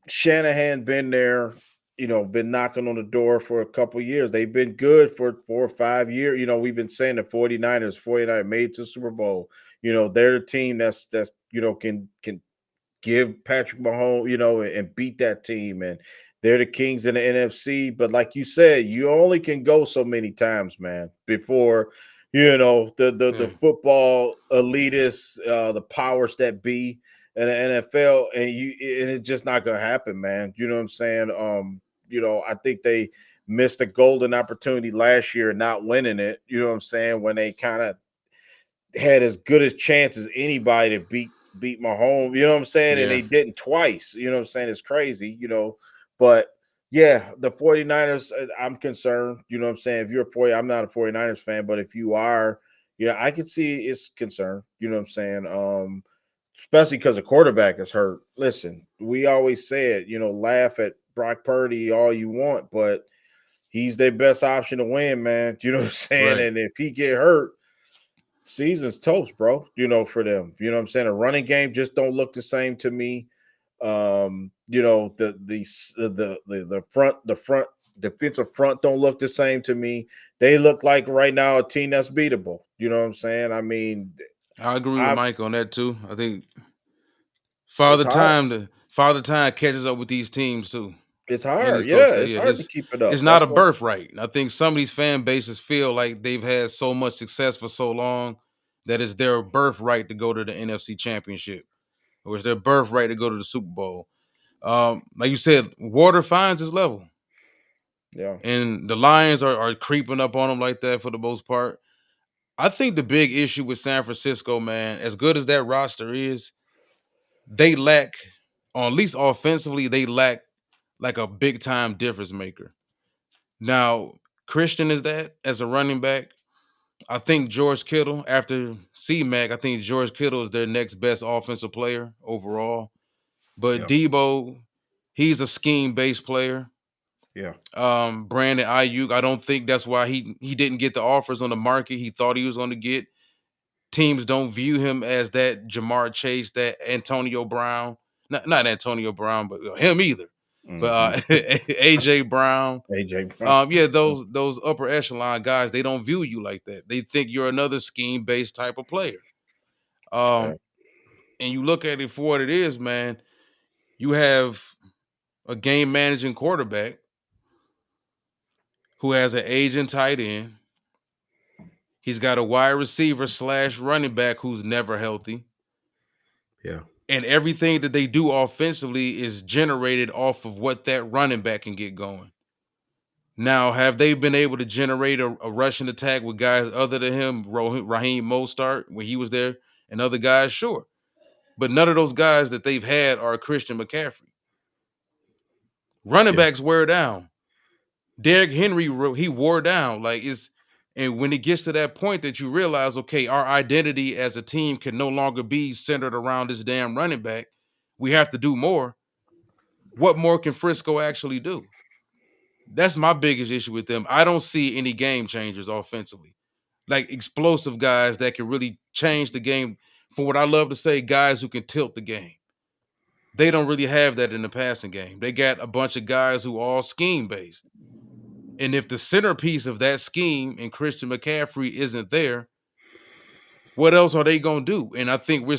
Shanahan been there, been knocking on the door for a couple years. They've been good for 4 or 5 years. We've been saying the 49ers made it to Super Bowl. They're the team that's can give Patrick Mahomes, and beat that team. And they're the kings in the NFC. But like you said, you only can go so many times, man, before the Yeah. football elitists, the powers that be in the NFL, and it's just not gonna happen, man. You know what I'm saying? I think they missed a golden opportunity last year not winning it. You know what I'm saying? When they kind of had as good a chance as anybody to beat Mahomes, you know what I'm saying? And Yeah. they didn't twice. You know what I'm saying? It's crazy, But yeah, the 49ers, I'm concerned. You know what I'm saying? If you're a 40, I'm not a 49ers fan, but if you are, I can see it's concern. You know what I'm saying? Especially because the quarterback is hurt. Listen, we always said, laugh at Brock Purdy all you want, but he's their best option to win, man. You know what I'm saying? Right. And if he get hurt, season's toast, bro. For them. You know what I'm saying? A running game just don't look the same to me. The front defensive front don't look the same to me. They look like right now a team that's beatable. You know what I'm saying? I mean, I agree with I Mike on that too. I think it's hard. Father Time catches up with these teams too. It's And these hard. Yeah, coaches, it's yeah, hard to keep it it's up. not That's a what birthright. And I think some of these fan bases feel like they've had so much success for so long that it's their birthright to go to the NFC Championship, or it's their birthright to go to the Super Bowl. Like you said, water finds its level, yeah. and the Lions are creeping up on them like that for the most part. I think the big issue with San Francisco, man, as good as that roster is, they lack, or at least offensively, they lack like a big time difference maker. Now, Christian is that as a running back. I think George Kittle, after C-Mac, I think George Kittle is their next best offensive player overall. But Yeah. Debo, he's a scheme-based player. Yeah. Brandon Ayuk, I don't think that's why he didn't get the offers on the market he thought he was going to get. Teams don't view him as that Jamar Chase, that Antonio Brown, not Antonio Brown, but him either. But Hmm. AJ Brown, AJ Brown. yeah, those upper echelon guys, they don't view you like that. They think you're another scheme based type of player. Yeah. And you look at it for what it is, man. You have a game managing quarterback who has an aging tight end. He's got a wide receiver slash running back who's never healthy. Yeah. And everything that they do offensively is generated off of what that running back can get going. Now, have they been able to generate a rushing attack with guys other than him, Raheem Mostert, when he was there, and other guys? Sure. But none of those guys that they've had are Christian McCaffrey. Running Yeah, backs wear down. Derrick Henry, he wore down. And when it gets to that point that you realize, okay, our identity as a team can no longer be centered around this damn running back. We have to do more. What more can Frisco actually do? That's my biggest issue with them. I don't see any game changers offensively, like explosive guys that can really change the game. For what I love to say, guys who can tilt the game. They don't really have that in the passing game. They got a bunch of guys who are all scheme based. And if the centerpiece of that scheme and Christian McCaffrey isn't there, what else are they gonna do? And I think we're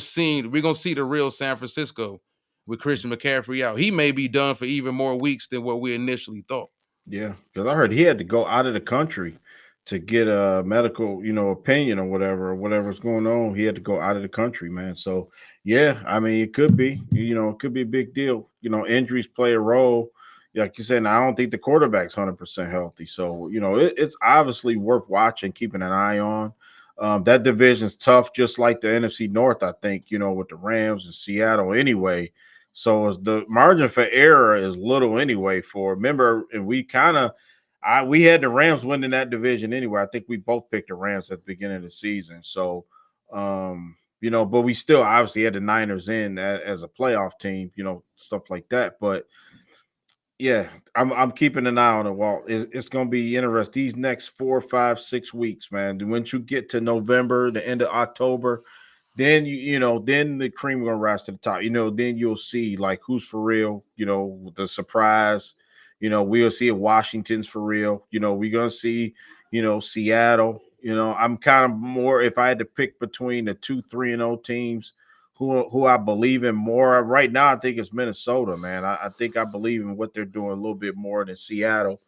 gonna see the real San Francisco with Christian McCaffrey out. He may be done for even more weeks than what we initially thought. yeah. Because I heard he had to go out of the country to get a medical, opinion or whatever's going on. He had to go out of the country, man. So yeah, I mean, it could be, it could be a big deal. Injuries play a role. Like you said, and I don't think the quarterback's 100% healthy. So it's obviously worth watching, keeping an eye on. That division's tough, just like the NFC North, I think, with the Rams and Seattle anyway. So as the margin for error is little anyway. Remember, and we had the Rams winning that division anyway. I think we both picked the Rams at the beginning of the season. So, but we still obviously had the Niners in as a playoff team, stuff like that. But yeah, I'm keeping an eye on it, Walt. It's going to be interesting these next 4, 5, 6 weeks, man. Once you get to November, the end of October, then then the cream gonna rise to the top. Then you'll see like who's for real. The surprise. We'll see if Washington's for real. We're gonna see. Seattle. I'm kind of more if I had to pick between the 2 3-0 teams who I believe in more right now. I think it's Minnesota, man. I think I believe in what they're doing a little bit more than Seattle.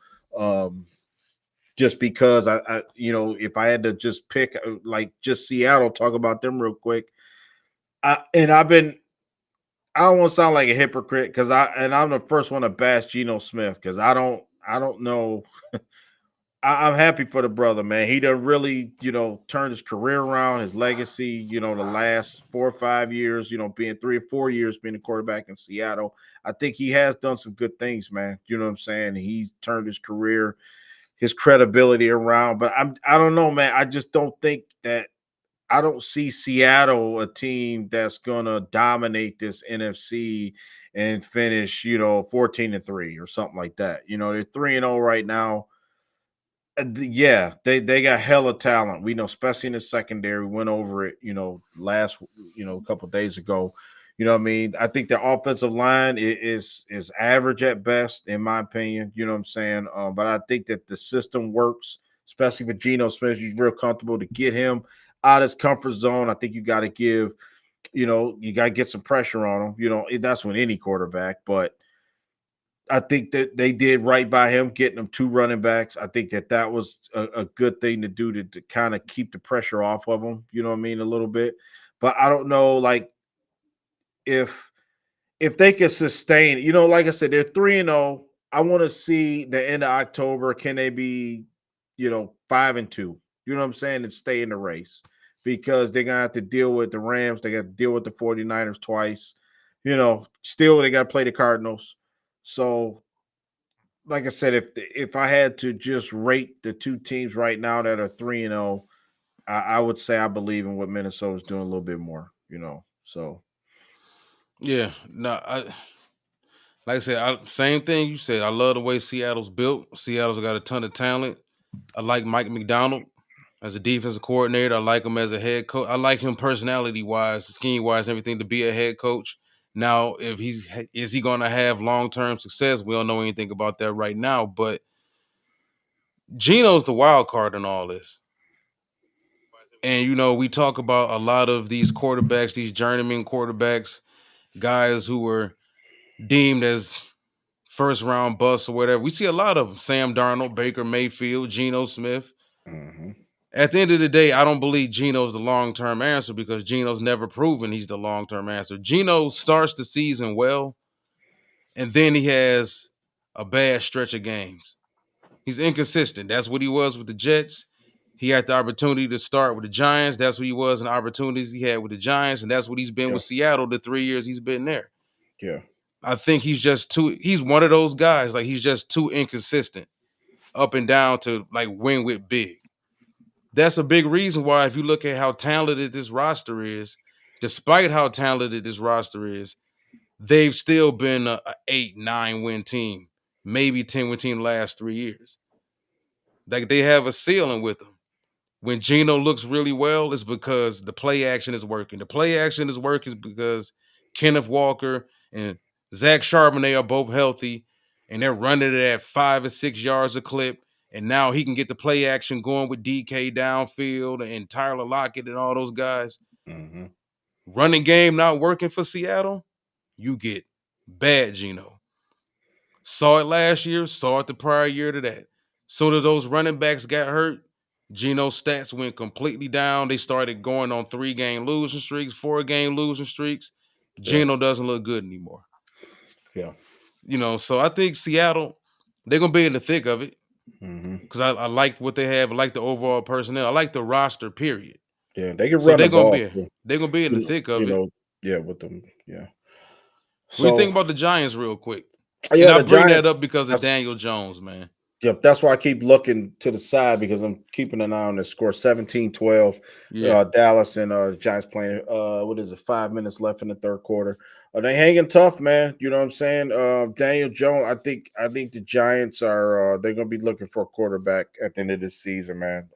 Just because if I had to just pick like just Seattle, talk about them real quick. I don't want to sound like a hypocrite because I'm the first one to bash Geno Smith because I don't know. I'm happy for the brother, man. He done really, turned his career around, his legacy, the last 4 or 5 years, being 3 or 4 years being a quarterback in Seattle. I think he has done some good things, man. You know what I'm saying? He's turned his career, his credibility around. But I don't know, man. I just don't think that I don't see Seattle a team that's gonna dominate this NFC and finish, 14-3 or something like that. They're 3-0 right now. Yeah, they got hella talent. We know, especially in the secondary. We went over it, last, a couple of days ago. You know what I mean? I think the offensive line is average at best, in my opinion. You know what I'm saying? But I think that the system works, especially for Geno Smith. You're real comfortable to get him out of his comfort zone. I think you got to you got to get some pressure on him. That's with any quarterback, but I think that they did right by him, getting them 2 running backs. I think that was a good thing to do to kind of keep the pressure off of them. You know what I mean? A little bit, but I don't know, like if they can sustain. Like I said, they're 3-0. I want to see the end of October. Can they be, 5-2? You know what I'm saying? And stay in the race because they're gonna have to deal with the Rams. They got to deal with the 49ers twice. Still they got to play the Cardinals. So like I said, if I had to just rate the two teams right now that are 3-0, I would say I believe in what Minnesota's doing a little bit more. So Yeah, no, like I said, same thing you said. I love the way Seattle's built. Seattle's got a ton of talent. I like Mike McDonald as a defensive coordinator. I like him as a head coach. I like him personality wise, scheme wise, everything to be a head coach. Now, if is he going to have long term success? We don't know anything about that right now. But Geno's the wild card in all this. And we talk about a lot of these quarterbacks, these journeyman quarterbacks, guys who were deemed as first round busts or whatever. We see a lot of them. Sam Darnold, Baker Mayfield, Geno Smith. mhm. At the end of the day, I don't believe Geno's the long term answer because Geno's never proven he's the long term answer. Geno starts the season well, and then he has a bad stretch of games. He's inconsistent. That's what he was with the Jets. He had the opportunity to start with the Giants. That's what he was, and opportunities he had with the Giants, and that's what he's been Yeah. with Seattle the 3 years he's been there. Yeah. I think he's one of those guys, like he's just too inconsistent up and down to like win with big. That's a big reason why, if you look at how talented this roster is, despite how talented this roster is, they've still been a 8-9 win team, maybe 10 win team the last 3 years. Like they have a ceiling with them. When Geno looks really well, it's because the play action is working. The play action is working because Kenneth Walker and Zach Charbonnet are both healthy, and they're running it at 5 or 6 yards a clip. And now he can get the play action going with DK downfield and Tyler Lockett and all those guys. Mm-hmm. Running game not working for Seattle, you get bad Geno. Saw it last year, saw it the prior year to that. Soon as those running backs got hurt, Geno's stats went completely down. They started going on 3-game losing streaks, 4-game losing streaks. Yeah. Geno doesn't look good anymore. Yeah. So I think Seattle, they're gonna be in the thick of it Mm-hmm. because I liked what they have. I like the overall personnel. I like the roster, period. Yeah. They can So run the ball too. they're gonna be in the thick You of it. know. Yeah. With them. Yeah. What do you think So about the Giants, real quick? And yeah, I the bring that Giants. up because of That's, Daniel Jones, man. yep. That's why I keep looking to the side because I'm keeping an eye on the score. 17-12. Yeah, Dallas and Giants playing. What is it? 5 minutes left in the third quarter. They hanging tough, man. You know what I'm saying? Daniel Jones. I think the Giants are. They're gonna be looking for a quarterback at the end of this season, man.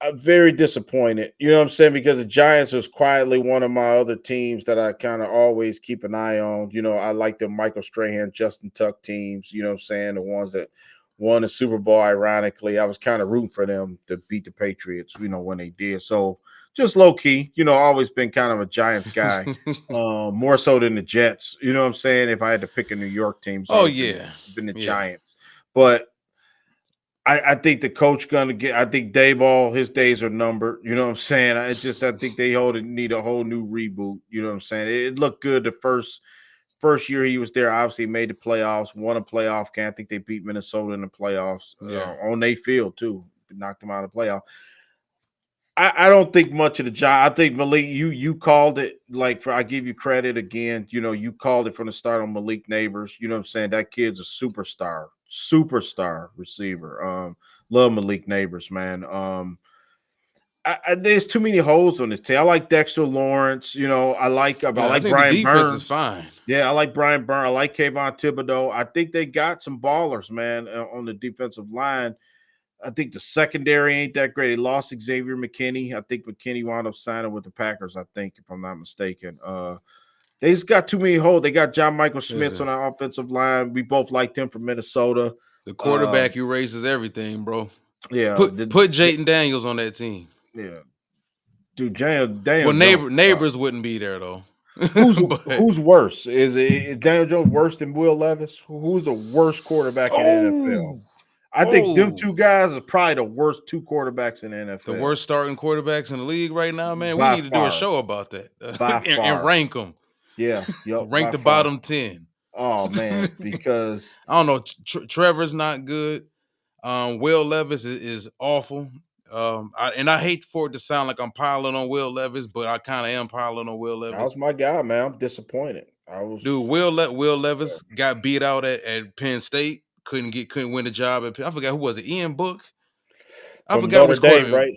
I'm very disappointed. You know what I'm saying? Because the Giants is quietly one of my other teams that I kind of always keep an eye on. I like the Michael Strahan, Justin Tuck teams. You know what I'm saying? The ones that won the Super Bowl, ironically. I was kind of rooting for them to beat the Patriots, when they did. So just low key, always been kind of a Giants guy. More so than the Jets. You know what I'm saying? If I had to pick a New York team, it's oh always yeah, been the yeah. Giants. But I think the coach gonna get. I think Dayball, his days are numbered. You know what I'm saying? I think they need a whole new reboot. You know what I'm saying? It looked good the first year he was there. Obviously, made the playoffs, won a playoff game. I think they beat Minnesota in the playoffs Yeah. on their field too. Knocked them out of the playoff. I don't think much of the job. I think Malik, you called it. I give you credit again. You called it from the start on Malik Neighbors. You know what I'm saying? That kid's a superstar receiver. Love Malik Neighbors, man. There's too many holes on this team. I like Dexter Lawrence. I like Yeah, I think the Brian defense is Burns. fine. Yeah, I like Brian Burns. I like Kayvon Thibodeau. I think they got some ballers, man, on the defensive line. I think the secondary ain't that great. They lost Xavier McKinney. I think McKinney wound up signing with the Packers, I think, if I'm not mistaken. They just got too many holes. They got John Michael Schmitz on our offensive line. We both liked him from Minnesota. The quarterback erases everything, bro. Yeah. Put Jayden Daniels on that team. Yeah. Dude, Daniel Well, Jones. Neighbors wouldn't be there though. Who's worse? Is Daniel Jones worse than Will Levis? Who's the worst quarterback in the NFL? I think them two guys are probably the worst two quarterbacks in the NFL. The worst starting quarterbacks in the league right now, man. By We need to do a show about that and rank them. Yeah, yep, rank the bottom 10. Oh man, because I don't know. Trevor's not good. Will Levis is awful. I hate for it to sound like I'm piling on Will Levis, but I kind of am piling on Will Levis. That was my guy, man. I'm disappointed. Will Levis got beat out at Penn State. Couldn't win the job at Penn. I forgot who was it. Ian Book. I forgot which quarterback. Right?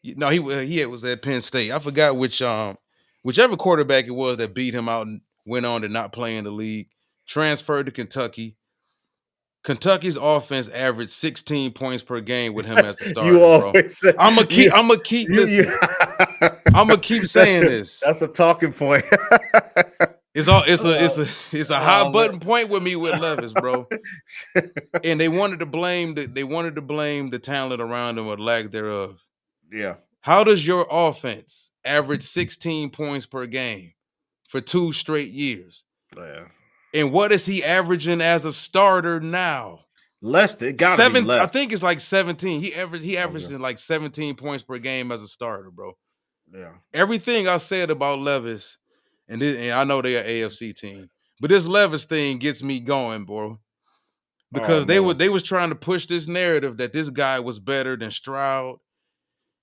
No, he was at Penn State. I forgot whichever quarterback it was that beat him out and went on to not play in the league. Transferred to Kentucky. Kentucky's offense averaged 16 points per game with him as the starter. I'm gonna keep listening. I'm gonna keep saying this. That's a talking point. It's a hot button point with me with Levis, bro. And they wanted to blame the talent around him or lack thereof. Yeah. How does your offense average 16 points per game for 2 straight years? Yeah. And what is he averaging as a starter now? Less. It gotta be less. I think it's like 17. He averaged like 17 points per game as a starter, bro. Yeah. Everything I said about Levis, and I know they're an AFC team, but this Levis thing gets me going, bro. Oh because man. they was trying to push this narrative that this guy was better than Stroud.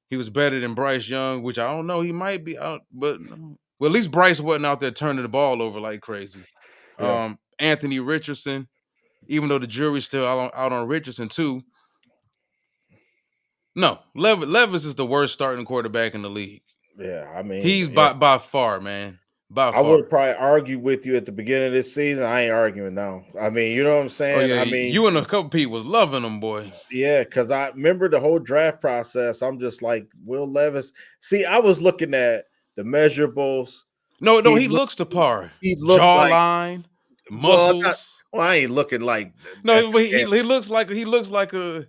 He was better than Bryce Young, which I don't know. He might be out, but well, at least Bryce wasn't out there turning the ball over like crazy. Yeah. Anthony Richardson, even though the jury's still out on Richardson too. No, Levis is the worst starting quarterback in the league. Yeah. I mean, He's yeah. by far, man, by I would far. have probably argued with you at the beginning of this season. I ain't arguing now. I mean, you know what I'm Oh saying? yeah, I mean, you and a couple people was loving him, boy. yeah, because I remember the whole draft process. I'm just like Will Levis. See, I was looking at the measurables. No, no, He he looked, looks the par. he looked like Jawline, well, not, muscles. well, I ain't looking like No, but he looks like a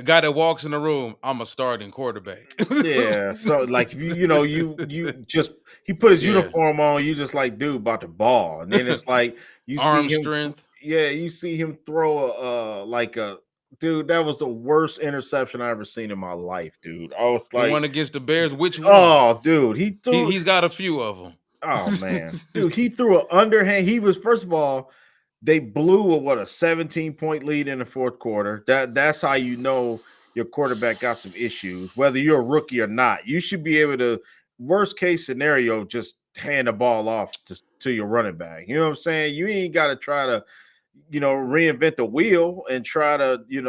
guy that walks in the room. I'm a starting quarterback. yeah. So like you just he put his Yeah, uniform on, you just like dude about to ball. And then it's like you see arm him strength. yeah, you see him throw like a dude, that was the worst interception I ever seen in my life, dude. I was The like, one against the Bears. Which one? oh dude, he threw He's got a few of them. oh man, dude, he threw an underhand. He was first of all, they blew a 17-point lead in the fourth quarter. That's how you know your quarterback got some issues, whether you're a rookie or not. You should be able to, worst case scenario, just hand the ball off to your running back. You know what I'm saying? You ain't got to try to, reinvent the wheel and try to, you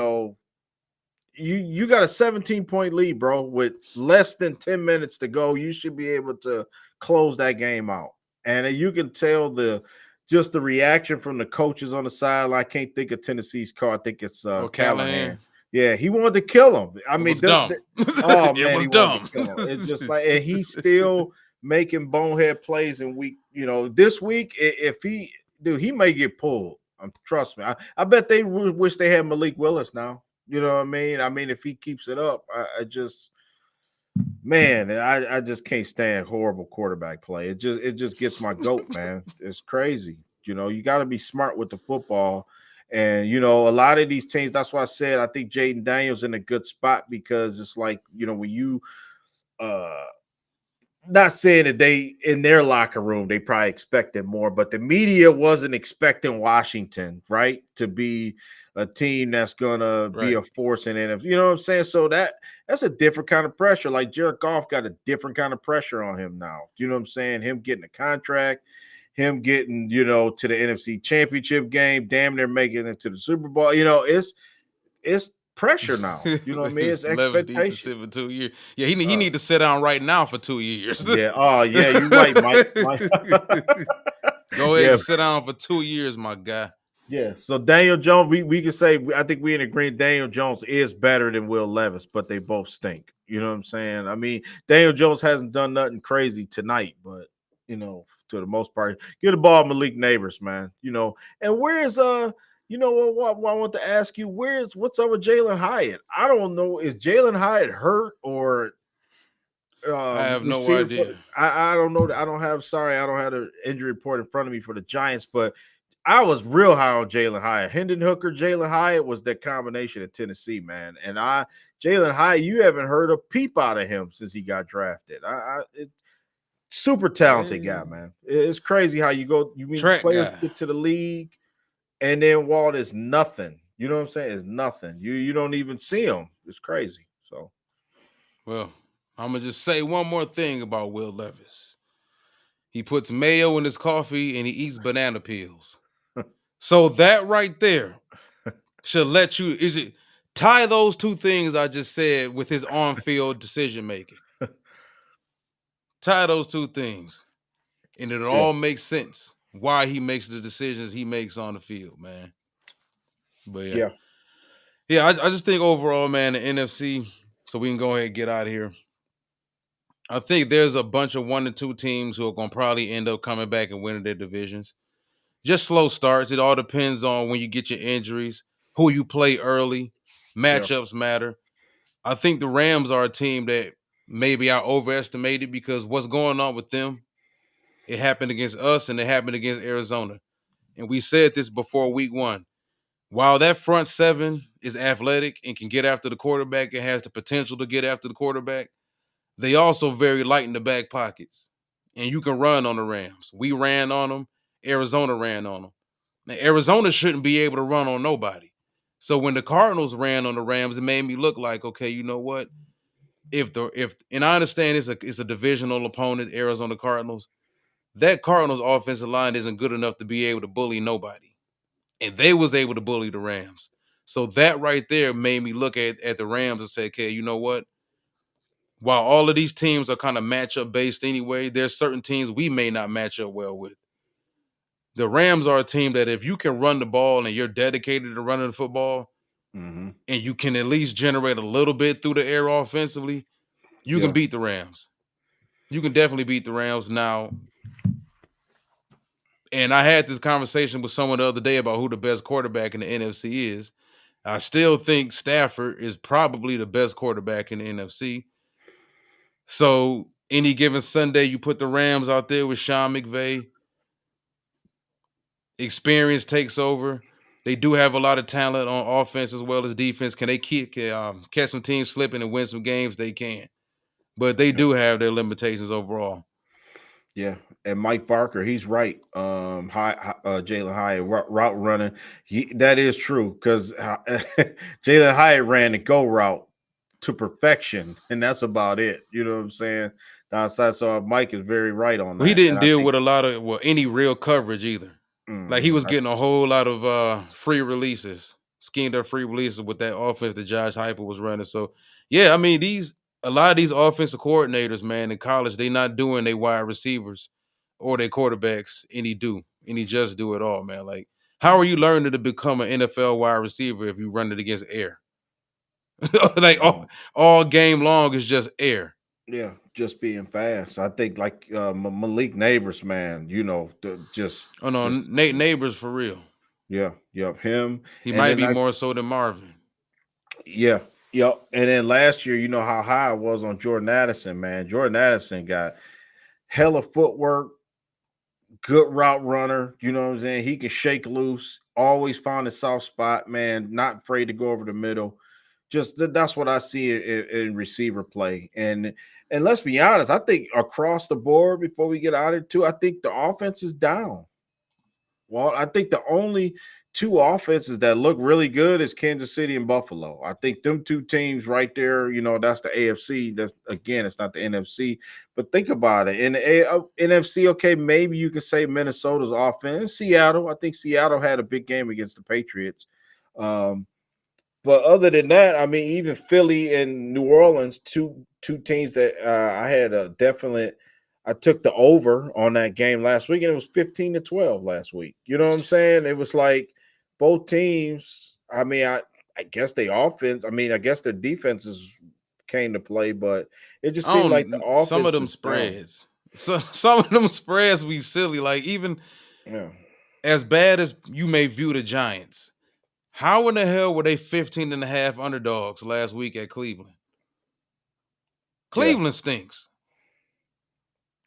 got a 17-point lead, bro, with less than 10 minutes to go. You should be able to close that game out. And you can tell just the reaction from the coaches on the side. I can't think of Tennessee's call. I think it's Oh, Callahan. Callahan. Yeah, he wanted to kill him. I It mean, was dumb. oh It man, was he wanted to dumb. kill him. It's just like, and he's still making bonehead plays in week. This week, if he, dude, he may get pulled. Trust me. I bet they wish they had Malik Willis now. You know what I mean? I mean, if he keeps it up, I just, man, I just can't stand horrible quarterback play. It just gets my goat, man. It's crazy. You got to be smart with the football. And a lot of these teams, that's why I said I think Jaden Daniels in a good spot, because it's like, when you not saying that they in their locker room they probably expected more, but the media wasn't expecting Washington, right, to be a team that's gonna be Right. a force in NFC. You know what I'm saying? So that's a different kind of pressure. Like Jared Goff got a different kind of pressure on him now. You know what I'm saying? Him getting a contract, him getting to the NFC Championship game, damn near making it to the Super Bowl. It's pressure now. You know what I mean? It's Levis needs to expectation. sit for 2 years. Yeah, he Uh, need to sit down right now for 2 years. yeah. Oh yeah, you're right, Mike. Mike. Go ahead Yeah, and sit down for 2 years, my guy. yeah. So Daniel Jones, we can say I think we in agreement. Daniel Jones is better than Will Levis, but they both stink. You know what I'm saying? I mean, Daniel Jones hasn't done nothing crazy tonight, but to the most part, get the ball Malik Neighbors, man. And where's what I want to ask you? What's up with Jalen Hyatt? I don't know. Is Jalen Hyatt hurt or I have no receiver? idea. I don't know. I don't have. Sorry, I don't have the injury report in front of me for the Giants, but I was real high on Jalen Hyatt. Hendon Hooker, Jalen Hyatt was that combination in Tennessee, man. And Jalen Hyatt, you haven't heard a peep out of him since he got drafted. Super talented guy, Yeah. man. It's crazy how you mean Track players guy. get to the league and then Walt is nothing. You know what I'm saying? It's nothing. You don't even see him. It's crazy. So Well, I'm gonna just say one more thing about Will Levis. He puts mayo in his coffee and he eats banana peels. So that right there should let you tie those two things I just said with his on-field decision making. Tie those two things, and it'll yeah, all make sense why he makes the decisions he makes on the field, man. But yeah, yeah, yeah, I just think overall, man, the NFC. So we can go ahead and get out of here. I think there's a bunch of 1 and 2 teams who are going to probably end up coming back and winning their divisions. Just slow starts. It all depends on when you get your injuries, who you play early. yeah, Matchups matter. I think the Rams are a team that maybe I overestimated because what's going on with them, it happened against us and it happened against Arizona. And we said this before week 1. While that front seven is athletic and can get after the quarterback and has the potential to get after the quarterback, they also very light in the back pockets. And you can run on the Rams. We ran on them. Arizona ran on them. Now, Arizona shouldn't be able to run on nobody. So when the Cardinals ran on the Rams, it made me look like, okay, you know what? If and I understand it's a divisional opponent, Arizona Cardinals. That Cardinals offensive line isn't good enough to be able to bully nobody. And they was able to bully the Rams. So that right there made me look at the Rams and say, okay, you know what? While all of these teams are kind of matchup based anyway, there's certain teams we may not match up well with. The Rams are a team that if you can run the ball and you're dedicated to running the football Mm-hmm. and you can at least generate a little bit through the air offensively, you can Yeah. beat the Rams. You can definitely beat the Rams now. And I had this conversation with someone the other day about who the best quarterback in the NFC is. I still think Stafford is probably the best quarterback in the NFC. So any given Sunday, you put the Rams out there with Sean McVay. Experience takes over. They do have a lot of talent on offense as well as defense. Can they catch some teams slipping and win some games? They can, but they do have their limitations overall. Yeah, and Mike Barker, he's right. Jalen Hyatt route running, that is true because Jalen Hyatt ran the go route to perfection, and that's about it. You know what I'm saying? Downside, so Mike is very right on Well, he that, and didn't I deal think with a lot of any real coverage either. Like he was getting a whole lot of free releases, schemed up free releases with that offense that Josh Heupel was running. So yeah, I mean a lot of these offensive coordinators, man, in college, they not doing their wide receivers or their quarterbacks any just do it all, man. Like how are you learning to become an NFL wide receiver if you run it against air? Like all game long is just air. yeah, just being fast. I think like Malik Neighbors, man. You know, Oh no, just Nate Neighbors for real. yeah, him, He and might then be more so than Marvin. yeah, yep. And then last year, you know how high I was on Jordan Addison, man. Jordan Addison got hella footwork, good route runner. You know what I'm saying? He can shake loose, always find a soft spot, man. Not afraid to go over the middle. Just that's what I see in receiver play. And let's be honest, I think across the board, before we get out of it too, I think the offense is down. Well, I think the only two offenses that look really good is Kansas City and Buffalo. I think them two teams right there, you know, that's the AFC. That's again, it's not the NFC. But think about it. In the NFC, okay, maybe you can say Minnesota's offense. Seattle, I think Seattle had a big game against the Patriots. Um, but other than that, I mean, even Philly and New Orleans, two teams that I had a definite. I took the over on that game last week, and it was 15-12 last week. You know what I'm saying? It was like both teams. I mean, I guess they offense. I mean, I guess their defenses came to play, but it just I seemed like the don't some of offense them is down. spreads. So some of them spreads be silly. Like even Yeah, as bad as you may view the Giants, how in the hell were they 15 and a half underdogs last week at Cleveland? yeah. Cleveland stinks.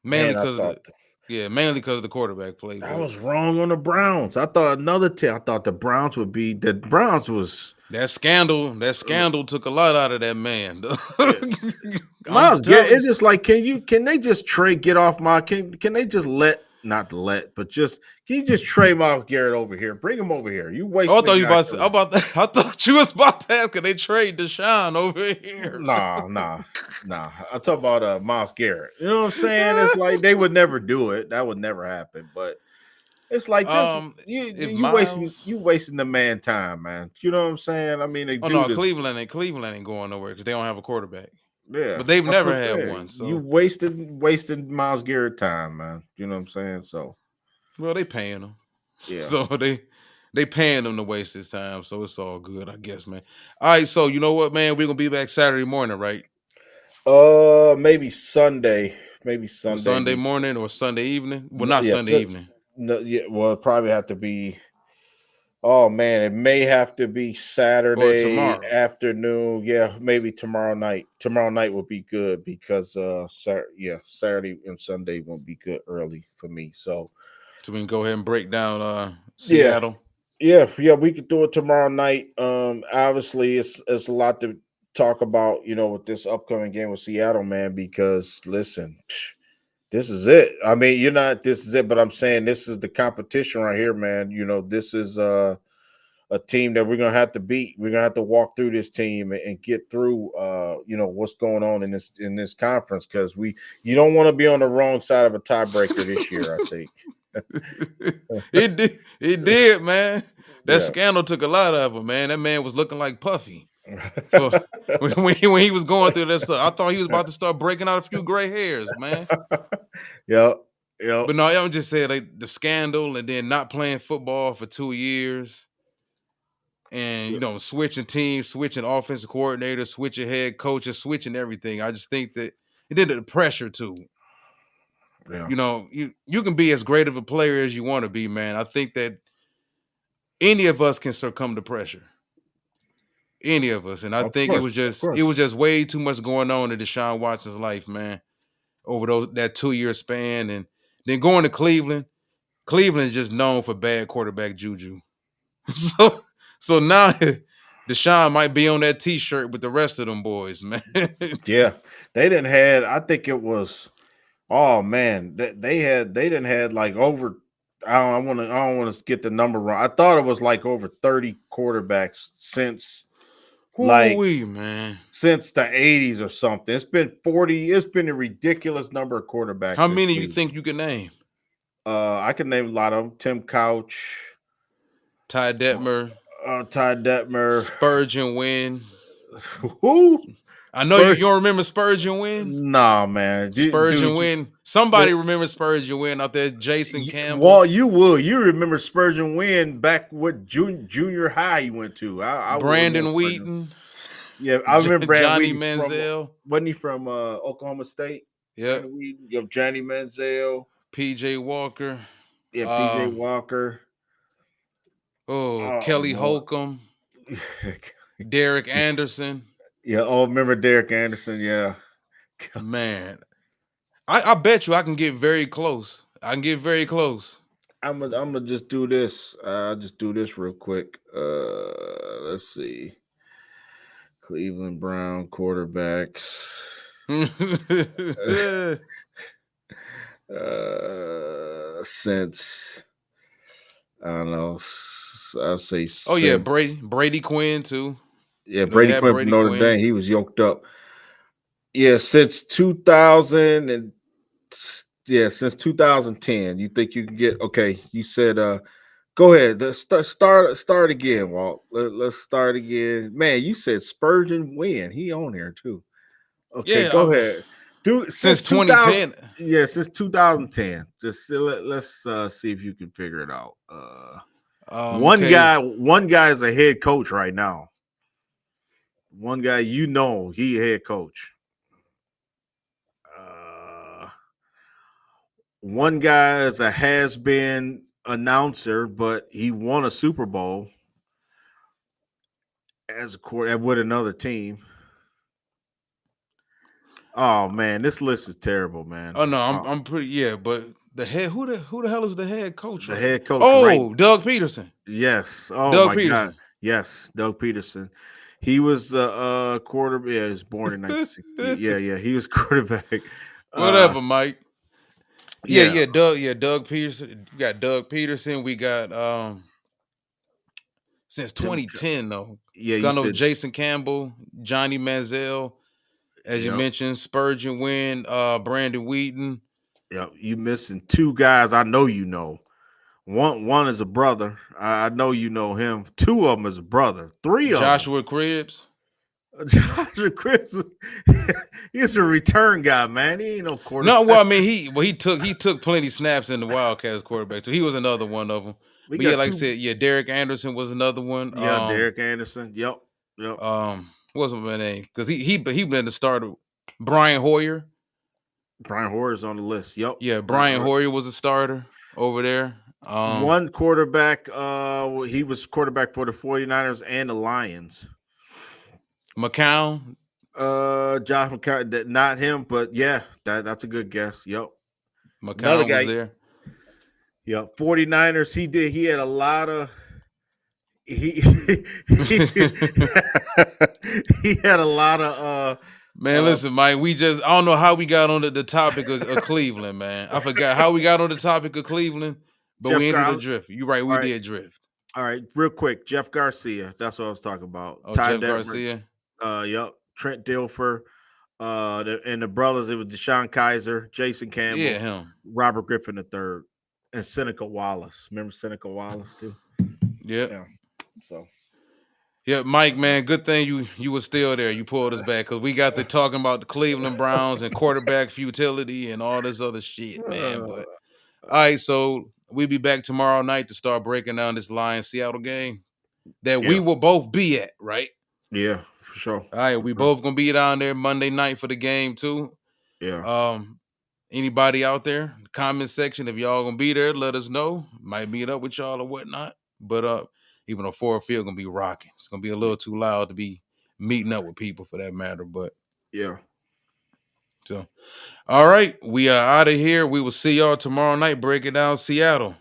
Mainly Man, I because of thought the mainly because of the quarterback play. I But was wrong on the Browns. I thought another team. I thought the Browns would be. The Browns was. that scandal took a lot out of that man. I'm Miles Garrett, telling you. it's just like, can they just trade get off my can they just but just can you just trade Miles Garrett over here? Bring him over here. You Oh, I wasting thought the you guy about to, career. I thought you was about to ask, can they trade Deshaun over here? Nah. I'm talking about Miles Garrett. You know what I'm saying? It's like they would never do it. That would never happen. But it's like just if you Miles wasting the man time, man. You know what I'm saying? I mean, the Oh no, dude is Cleveland ain't going nowhere because they don't have a quarterback. yeah. But they've That's never what I'm had saying. one. You So wasted Miles Garrett time, man. You know what I'm saying? So well, they paying him. yeah. So they paying him to waste his time. So it's all good, I guess, man. All right, so you know what, man? We're gonna be back Saturday morning, right? Maybe Sunday. Maybe Or Sunday. Sunday morning or Sunday evening. Well, No, not yeah, Sunday evening. no, yeah. Well, it probably have to be. Oh man, it may have to be Or Saturday tomorrow. afternoon. Yeah, maybe tomorrow night. Tomorrow night will be good because Saturday and Sunday won't be good early for me. So So we can go ahead and break down yeah, Seattle. yeah, we could do it tomorrow night. Obviously, it's a lot to talk about, you know, with this upcoming game with Seattle, man. Because listen, this is it. I mean, you're not. This is it, but I'm saying this is the competition right here, man. You know, this is a team that we're gonna have to beat. We're gonna have to walk through this team and get through what's going on in this conference, because you don't want to be on the wrong side of a tiebreaker this year, I think. It did, man. That Yeah. scandal took a lot of him, man. That man was looking like Puffy for when he was going through that stuff. I thought he was about to start breaking out a few gray hairs, man. Yep. Yep. But no, I'm just saying, like, the scandal and then not playing football for 2 years and switching teams, switching offensive coordinators, switching head coaches, switching everything. I just think that it did the pressure too. Yeah. You can be as great of a player as you want to be, man. I think that any of us can succumb to pressure. Any of us. And I Of think course. Of it course. was just way too much going on in Deshaun Watson's life, man, over that 2-year span. And then going to Cleveland. Cleveland is just known for bad quarterback juju. So now Deshaun might be on that t-shirt with the rest of them boys, man. Yeah. They didn't had, I think it was, oh man, they didn't had like over, I don't want to get the number wrong. I thought it was like over 30 quarterbacks since Man. since the 80s or something. It's been 40. It's been a ridiculous number of quarterbacks. How many you think you can name? I can name a lot of them. Tim Couch, Ty Detmer, Spurgeon Wynn. Who? I know you don't remember Spurgeon Wynn. Nah, man. Spurgeon Wynn. Somebody remembers Spurgeon Wynn out there. Jason Campbell. Well, you will. You remember Spurgeon Wynn back what junior high he went to. Brandon Wheaton. Yeah, I remember Brandon Johnny Manziel. Wasn't he from Oklahoma State? Yeah. You have Johnny Manziel. PJ Walker. Yeah, PJ Walker. Kelly Holcomb. Derek Anderson. Yeah, remember Derek Anderson? Yeah. Man, I bet you I can get very close. I'm gonna just do this. I'll just do this real quick. Let's see. Cleveland Brown quarterbacks. Since I don't know, I'll say. Oh yeah, Brady Quinn too. Yeah, Brady Quinn from Notre Dame. He was yoked up. Yeah, since 2000 and since 2010. You think you can get? Okay, you said. Go ahead. Let's start again, Walt. Let's start again. Man, you said Spurgeon Wynn. He on here too. Okay, yeah, go ahead. Since 2010. Yeah, since 2010. Just let's see if you can figure it out. One guy is a head coach right now. One guy, he a head coach. One guy is a has-been announcer, but he won a Super Bowl as a quarterback with another team. Oh man, this list is terrible, man. Oh no, I'm pretty but the head who the hell is the head coach? The head coach. Oh, Doug Peterson. Yes. Oh, Doug Peterson. God. Yes, Doug Peterson. He was quarterback. Yeah, he was born in 1960. yeah, he was quarterback. Whatever, Mike. Yeah, Doug Peterson. You got Doug Peterson. We got since 2010 though. Yeah, you know Jason Campbell, Johnny Manziel, as you mentioned, Spurgeon Wynn, Brandon Wheaton. Yeah, you missing two guys. I know you know. One is a brother. I know you know him. Two of them is a brother. Three of Joshua Cribbs. Joshua Cribbs, he's a return guy, man. He ain't no quarterback. No, well, I mean, he took plenty snaps in the Wildcats quarterback, so he was another one of them. But yeah, like I said, Derek Anderson was another one. Yeah, Derek Anderson. Yep. What was my name? Because he been the starter. Brian Hoyer. Brian Hoyer's on the list. Yep. Yeah, Brian Hoyer was a starter over there. One quarterback. He was quarterback for the 49ers and the Lions. McCown. Josh McCown. Not him, but yeah, that's a good guess. Yep. McCown was there. Yeah, 49ers. He had a lot of. He had a lot of. Man, listen, Mike. I don't know how we got on the topic of Cleveland, man. I forgot how we got on the topic of Cleveland, but we ended the drift. You're right, we did drift. All right, real quick, Jeff Garcia. That's what I was talking about. Oh, Ty Jeff Detmer, Garcia. yep. Trent Dilfer, and the brothers. It was Deshaun Kaiser, Jason Yeah, Campbell, him. Robert Griffin III, and Seneca Wallace. Remember Seneca Wallace too? Yep. Yeah. So Yeah, Mike, man, good thing you were still there. You pulled us back because we got to talking about the Cleveland Browns and quarterback futility and all this other shit, man. But all right, so we'll be back tomorrow night to start breaking down this Lions Seattle game that we yeah, will both be at, right? yeah, for sure. All right, For we sure. both gonna be down there Monday night for the game too. Yeah, Um, anybody out there, comment section, if y'all gonna be there, let us know. Might meet up with y'all or whatnot. But even a Ford Field gonna be rocking. It's gonna be a little too loud to be meeting up with people for that matter. But yeah. so all right, we are out of here. We will see y'all tomorrow night breaking down Seattle.